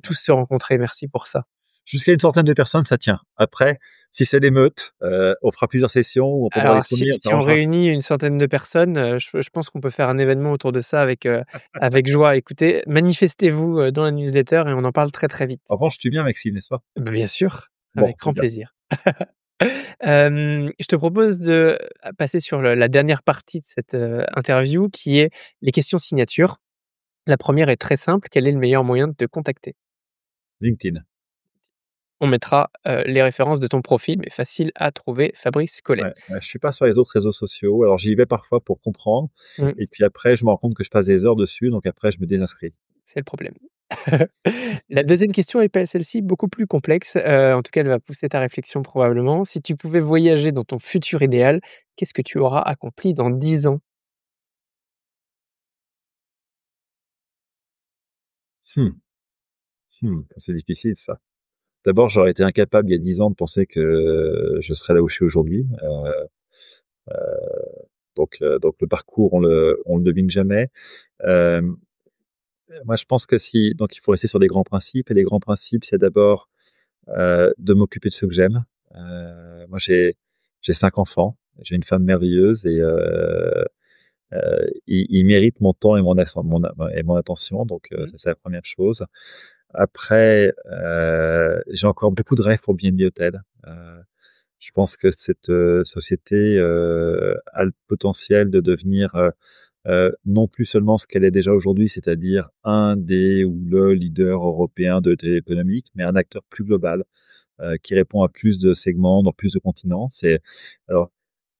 tous se rencontrer. Merci pour ça. Jusqu'à une centaine de personnes, ça tient. Après, si c'est l'émeute, on fera plusieurs sessions où on prendra les Alors si premiers, on si on s'arrangera. réunit une centaine de personnes, je pense qu'on peut faire un événement autour de ça avec joie. Écoutez, manifestez-vous, dans la newsletter et on en parle très, très En vite. revanche, tu viens, Maxime, n'est-ce pas? Bah, bien sûr, Bon, avec c'est grand bien. plaisir. Je te propose de, passer sur la dernière partie de cette, interview qui est les questions signatures. La première est très simple, quel est le meilleur moyen de te contacter? LinkedIn. On mettra, les références de ton profil, mais facile à trouver, Fabrice Collet. Ouais, ouais, je suis pas sur les autres réseaux sociaux. Alors j'y vais parfois pour comprendre Mmh. et puis après je me rends compte que je passe des heures dessus, donc après je me désinscris. C'est le problème. La deuxième question est pas celle-ci, beaucoup plus complexe, en tout cas, elle va pousser ta réflexion probablement. Si tu pouvais voyager dans ton futur idéal, qu'est-ce que tu auras accompli dans 10 ans? Mmh, c'est difficile ça. D'abord, j'aurais été incapable il y a 10 ans de penser que je serais là où je suis aujourd'hui. Donc le parcours, on le devine jamais. Hem, Moi je pense que si donc il faut rester sur des grands principes et les grands principes, c'est d'abord, de m'occuper de ceux que j'aime. Moi j'ai 5 enfants, j'ai une femme merveilleuse et ils méritent mon temps et mon attention, donc Mmh. ça c'est la première chose. Après, j'ai encore beaucoup de rêves pour B&B Hotels. Je pense que cette, société, a le potentiel de devenir, non plus seulement ce qu'elle est déjà aujourd'hui, c'est-à-dire un des ou le leader européen de l'hôtellerie économique, mais un acteur plus global, qui répond à plus de segments, dans plus de continents. Alors,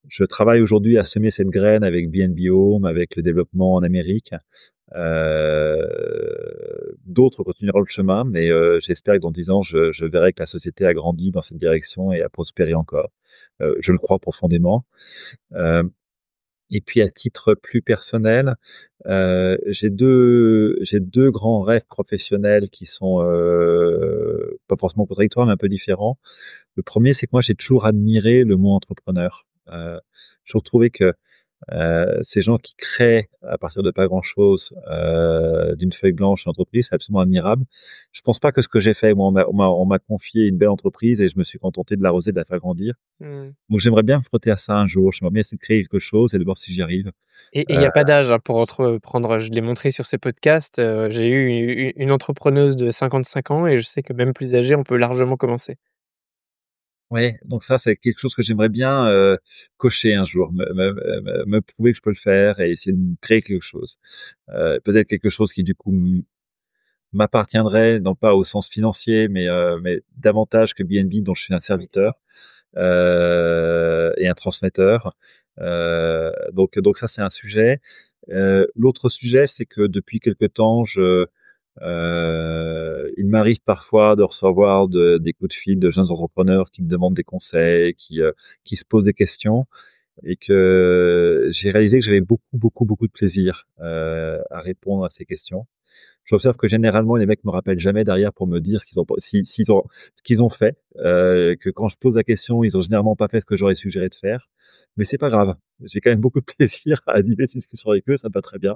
je travaille aujourd'hui à semer cette graine avec B&B Home, avec le développement en Amérique. D'autres continueront le chemin, mais j'espère que dans 10 ans, je verrai que la société a grandi dans cette direction et a prospéré encore. Je le crois profondément. Hem Et puis à titre plus personnel, j'ai deux grands rêves professionnels qui sont, pas forcément contradictoires, mais un peu différents. Le premier, c'est que moi j'ai toujours admiré le mot entrepreneur. J'ai toujours trouvé que ces gens qui créent à partir de pas grand-chose, d'une feuille blanche une entreprise, c'est absolument admirable. Je pense pas que ce que j'ai fait, moi, on m'a confié une belle entreprise et je me suis contenté de l'arroser, de la faire grandir. Mmh. Donc j'aimerais bien me frotter à ça un jour. J'aimerais bien essayer de créer quelque chose et de voir si j'y arrive. Et il y Heu, a pas d'âge, hein, pour entreprendre. Je l'ai montré sur ce podcast, j'ai eu une entrepreneuse de 55 ans et je sais que même plus âgée, on peut largement commencer. ouais, donc ça, c'est quelque chose que j'aimerais bien, cocher un jour, me prouver que je peux le faire et essayer de me créer quelque chose. Peut-être quelque chose qui du coup m'appartiendrait, non pas au sens financier, mais davantage que B&B dont je suis un Oui. serviteur, et un transmetteur. Donc ça, c'est un sujet. L'autre sujet, c'est que depuis quelque temps, il m'arrive parfois de recevoir des coups de fil de jeunes entrepreneurs qui me demandent des conseils, qui se posent des questions et que j'ai réalisé que j'avais beaucoup, beaucoup, beaucoup de plaisir, à répondre à ces questions. J'observe que généralement les mecs me rappellent jamais derrière pour me dire ce qu'ils ont fait, que quand je pose la question, ils ont généralement pas fait ce que j'aurais suggéré de faire. Mais c'est pas grave. J'ai quand même beaucoup de plaisir à animer ces discussions avec eux, ça me va très bien.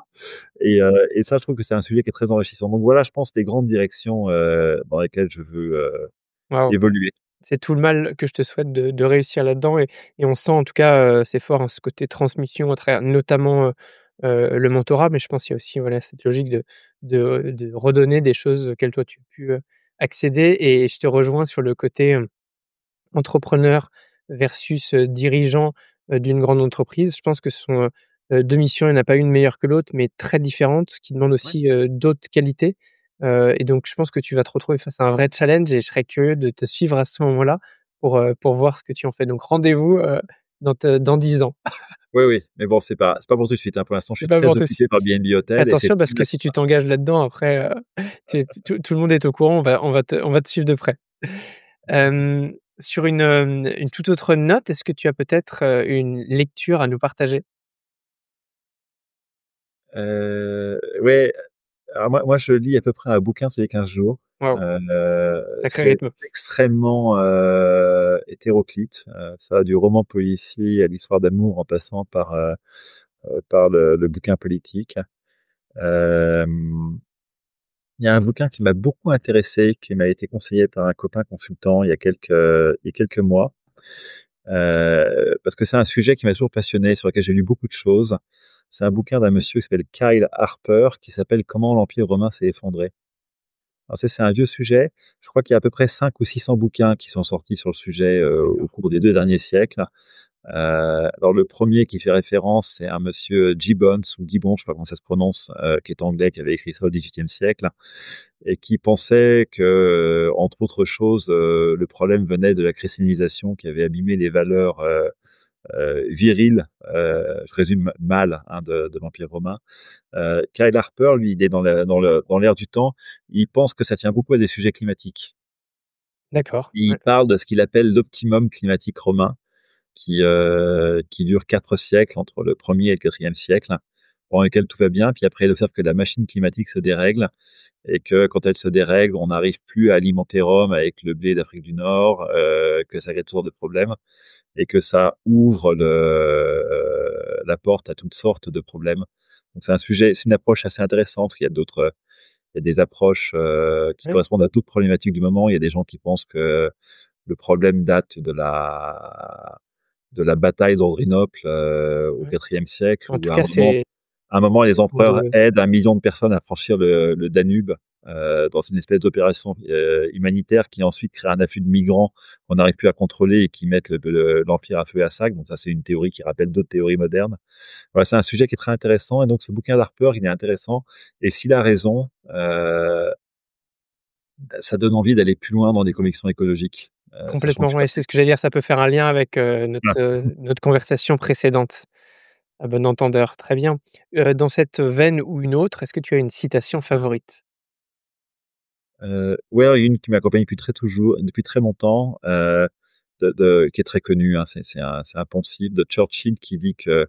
Et ça, je trouve que c'est un sujet qui est très enrichissant. Donc voilà, je pense les grandes directions, dans lesquelles je veux, Waouh! évoluer. C'est tout le mal que je te souhaite de réussir là-dedans et on sent en tout cas, c'est fort, hein, ce côté transmission à travers notamment, le mentorat, mais je pense qu'il y a aussi, voilà, cette logique de redonner des choses auxquelles toi tu as pu, accéder et je te rejoins sur le côté, entrepreneur versus, dirigeant, d'une grande entreprise. Je pense que ce sont, 2 missions, il n'y en a pas une meilleure que l'autre, mais très différentes, qui demandent Ouais. aussi, d'autres qualités, et donc je pense que tu vas te retrouver face à un vrai challenge et je serais curieux de te suivre à ce moment-là pour voir ce que tu en fais. Donc rendez-vous, dans 10 ans. Oui, oui, mais bon, c'est pas pour tout de suite, hein. Pour l'instant, je C'est suis pas pour très tous. occupé par BNB Fais Hotel et c'est attention parce très que si tu t'engages là-dedans après, tout le monde est au courant, on va te suivre de près. Sur une toute autre note, est-ce que tu as peut-être, une lecture à nous partager? Ouais, alors moi, je lis à peu près un bouquin tous les 15 jours. Waouh, sacré C'est rythme. extrêmement, hétéroclite. Ça va du roman policier à l'histoire d'amour en passant par le bouquin politique. Hem, il y a un bouquin qui m'a beaucoup intéressé, qui m'a été conseillé par un copain consultant il y a quelques mois, parce que c'est un sujet qui m'a toujours passionné, sur lequel j'ai lu beaucoup de choses. C'est un bouquin d'un monsieur qui s'appelle Kyle Harper, qui s'appelle «Comment l'Empire romain s'est effondré». Alors tu sais, c'est un vieux sujet. Je crois qu'il y a à peu près 500 ou 600 bouquins qui sont sortis sur le sujet, au D'accord, cours des 2 derniers siècles. Alors le premier qui fait référence, c'est un monsieur Gibbons ou Gibbon, je sais pas comment ça se prononce, qui est anglais, qui avait écrit ça au XVIIIe siècle et qui pensait que, entre autres choses, le problème venait de la christianisation qui avait abîmé les valeurs, viriles, je résume mal, hein, de l'Empire romain. Kyle Harper, lui, il est dans l'air du temps. Il pense que ça tient beaucoup à des sujets climatiques. d'accord, Il ouais, parle de ce qu'il appelle l'optimum climatique romain, qui dure 4 siècles, entre le 1er et le 4e siècle, pendant lesquels tout va bien. Puis après, il observe que la machine climatique se dérègle et que quand elle se dérègle, on n'arrive plus à alimenter Rome avec le blé d'Afrique du Nord, que ça crée toutes sortes de problèmes et que ça ouvre la porte à toutes sortes de problèmes. Donc c'est une approche assez intéressante. Il y a des approches qui ouais, correspondent à d'autres problématiques du moment. Il y a des gens qui pensent que le problème date de la bataille d'Andrinople au ouais. IVe siècle, En où tout cas, c'est à un moment, les pour empereurs de aident 1 million de personnes à franchir le Danube dans une espèce d'opération humanitaire qui ensuite crée un afflux de migrants qu'on n'arrive plus à contrôler et qui mettent l'Empire à feu et à sac. Donc ça, c'est une théorie qui rappelle d'autres théories modernes. Voilà, c'est un sujet qui est très intéressant et donc ce bouquin d'Harper, il est intéressant et s'il a raison, ça donne envie d'aller plus loin dans des convictions écologiques, sachant que complètement, je suis ouais, pas c'est ce que j'allais dire, ça peut faire un lien avec, notre conversation précédente. À bon entendeur, très bien. Dans cette veine ou une autre, est-ce que tu as une citation favorite? ouais, une qui m'accompagne depuis très longtemps, qui est très connue, hein, c'est un poncif de Churchill qui dit que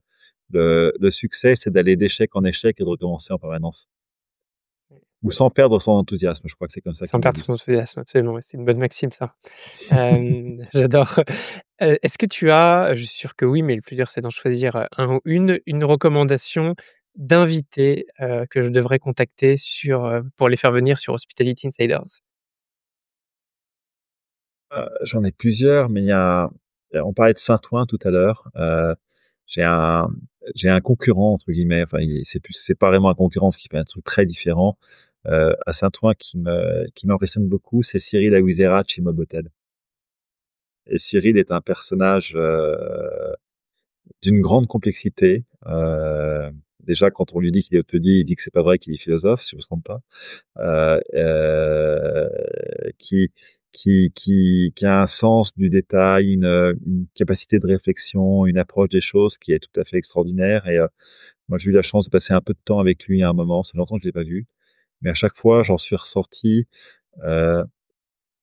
le succès, c'est d'aller d'échec en échec et de recommencer en permanence. Ou sans perdre son enthousiasme, je crois que c'est comme ça Sans qu'il le perdre dit. son enthousiasme, absolument, ouais, c'est une bonne maxime ça. J'adore. Est-ce que tu as, je suis sûr que oui, mais le plus dur c'est d'en choisir, un ou une recommandation d'invités, que je devrais contacter pour les faire venir sur Hospitality Insiders? J'en ai plusieurs, mais on parlait de Saint-Ouen tout à l'heure, j'ai un j'ai un «concurrent» entre guillemets, enfin c'est pas vraiment un concurrent parce qu'il fait un truc très différent, à Saint-Ouen qui m'impressionne beaucoup, c'est Cyril Aouizera de chez Mobotel. Et Cyril est un personnage d'une grande complexité. Déjà, quand on lui dit qu'il est hôtelier, il dit que c'est pas vrai qu'il est philosophe, si je ne me trompe pas. Qui, qui a un sens du détail, une capacité de réflexion, une approche des choses qui est tout à fait extraordinaire. Et moi, j'ai eu la chance de passer un peu de temps avec lui à un moment. C'est longtemps que je l'ai pas vu, mais à chaque fois, j'en suis ressorti euh,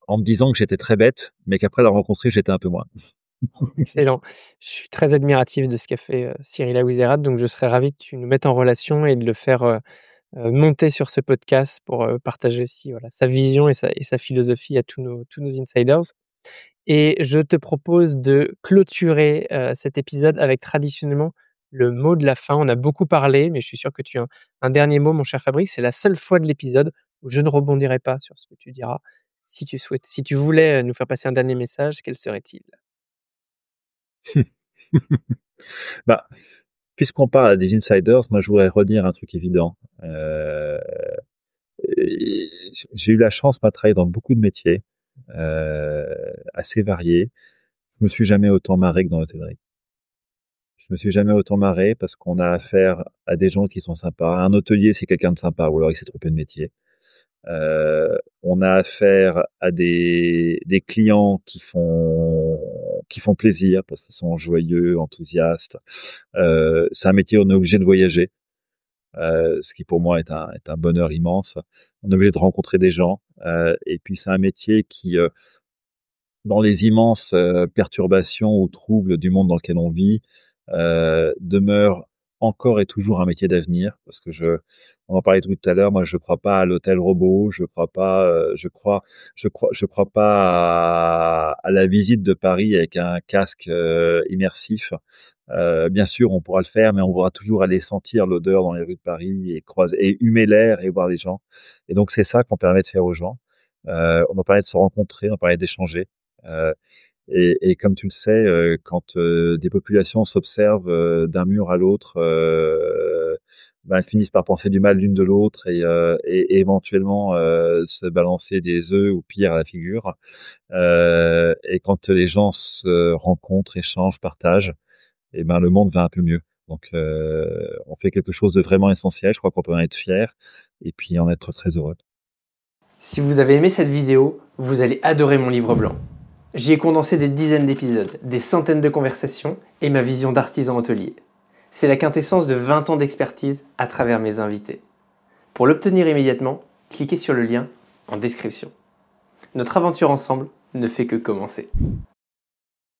en me disant que j'étais très bête, mais qu'après l'avoir rencontré, j'étais un peu moins. Excellent. Je suis très admiratif de ce qu'a fait, Cyril Aouizerad, donc je serais ravi que tu nous mettes en relation et de le faire, monter sur ce podcast pour, partager aussi, voilà, sa vision et sa philosophie à tous nos insiders. Et je te propose de clôturer, cet épisode avec traditionnellement le mot de la fin. On a beaucoup parlé, mais je suis sûr que tu as un dernier mot, mon cher Fabrice. C'est la seule fois de l'épisode où je ne rebondirai pas sur ce que tu diras. Si tu souhaites, si tu voulais, nous faire passer un dernier message, quel serait-il? Bah, puisqu'on parle à des insiders, moi, je voudrais redire un truc évident. Heu et j'ai eu la chance, moi, de travailler dans beaucoup de métiers, heu, assez variés. Je me suis jamais autant marré que dans l'hôtellerie. Je me suis jamais autant marré parce qu'on a affaire à des gens qui sont sympas. Un hôtelier, c'est quelqu'un de sympa ou alors il s'est trompé de métier. On a affaire à des clients qui font plaisir parce qu'ils sont joyeux, enthousiastes. C'est un métier où on est obligé de voyager, ce qui pour moi est un bonheur immense. On est obligé de rencontrer des gens, et puis c'est un métier qui, dans les immenses, perturbations ou troubles du monde dans lequel on vit, demeure encore et toujours un métier d'avenir parce que on en parlait tout à l'heure, moi je crois pas à l'hôtel robot, je crois pas, je crois pas à la visite de Paris avec un casque, immersif. Bien sûr, on pourra le faire, mais on pourra toujours aller sentir l'odeur dans les rues de Paris et croiser et humer l'air et voir les gens et donc c'est ça qu'on permet de faire aux gens. On nous permet de se rencontrer, on permet d'échanger. Heu et comme tu le sais, quand, des populations s'observent, d'un mur à l'autre, ben, elles finissent par penser du mal l'une de l'autre et éventuellement, se balancer des œufs ou pire à la figure. Et quand les gens se rencontrent, échangent, partagent et ben, le monde va un peu mieux. Donc on fait quelque chose de vraiment essentiel, je crois qu'on peut en être fier et puis en être très heureux. Si vous avez aimé cette vidéo, vous allez adorer mon livre blanc. J'y ai condensé des dizaines d'épisodes, des centaines de conversations et ma vision d'artisan hôtelier. C'est la quintessence de 20 ans d'expertise à travers mes invités. Pour l'obtenir immédiatement, cliquez sur le lien en description. Notre aventure ensemble ne fait que commencer.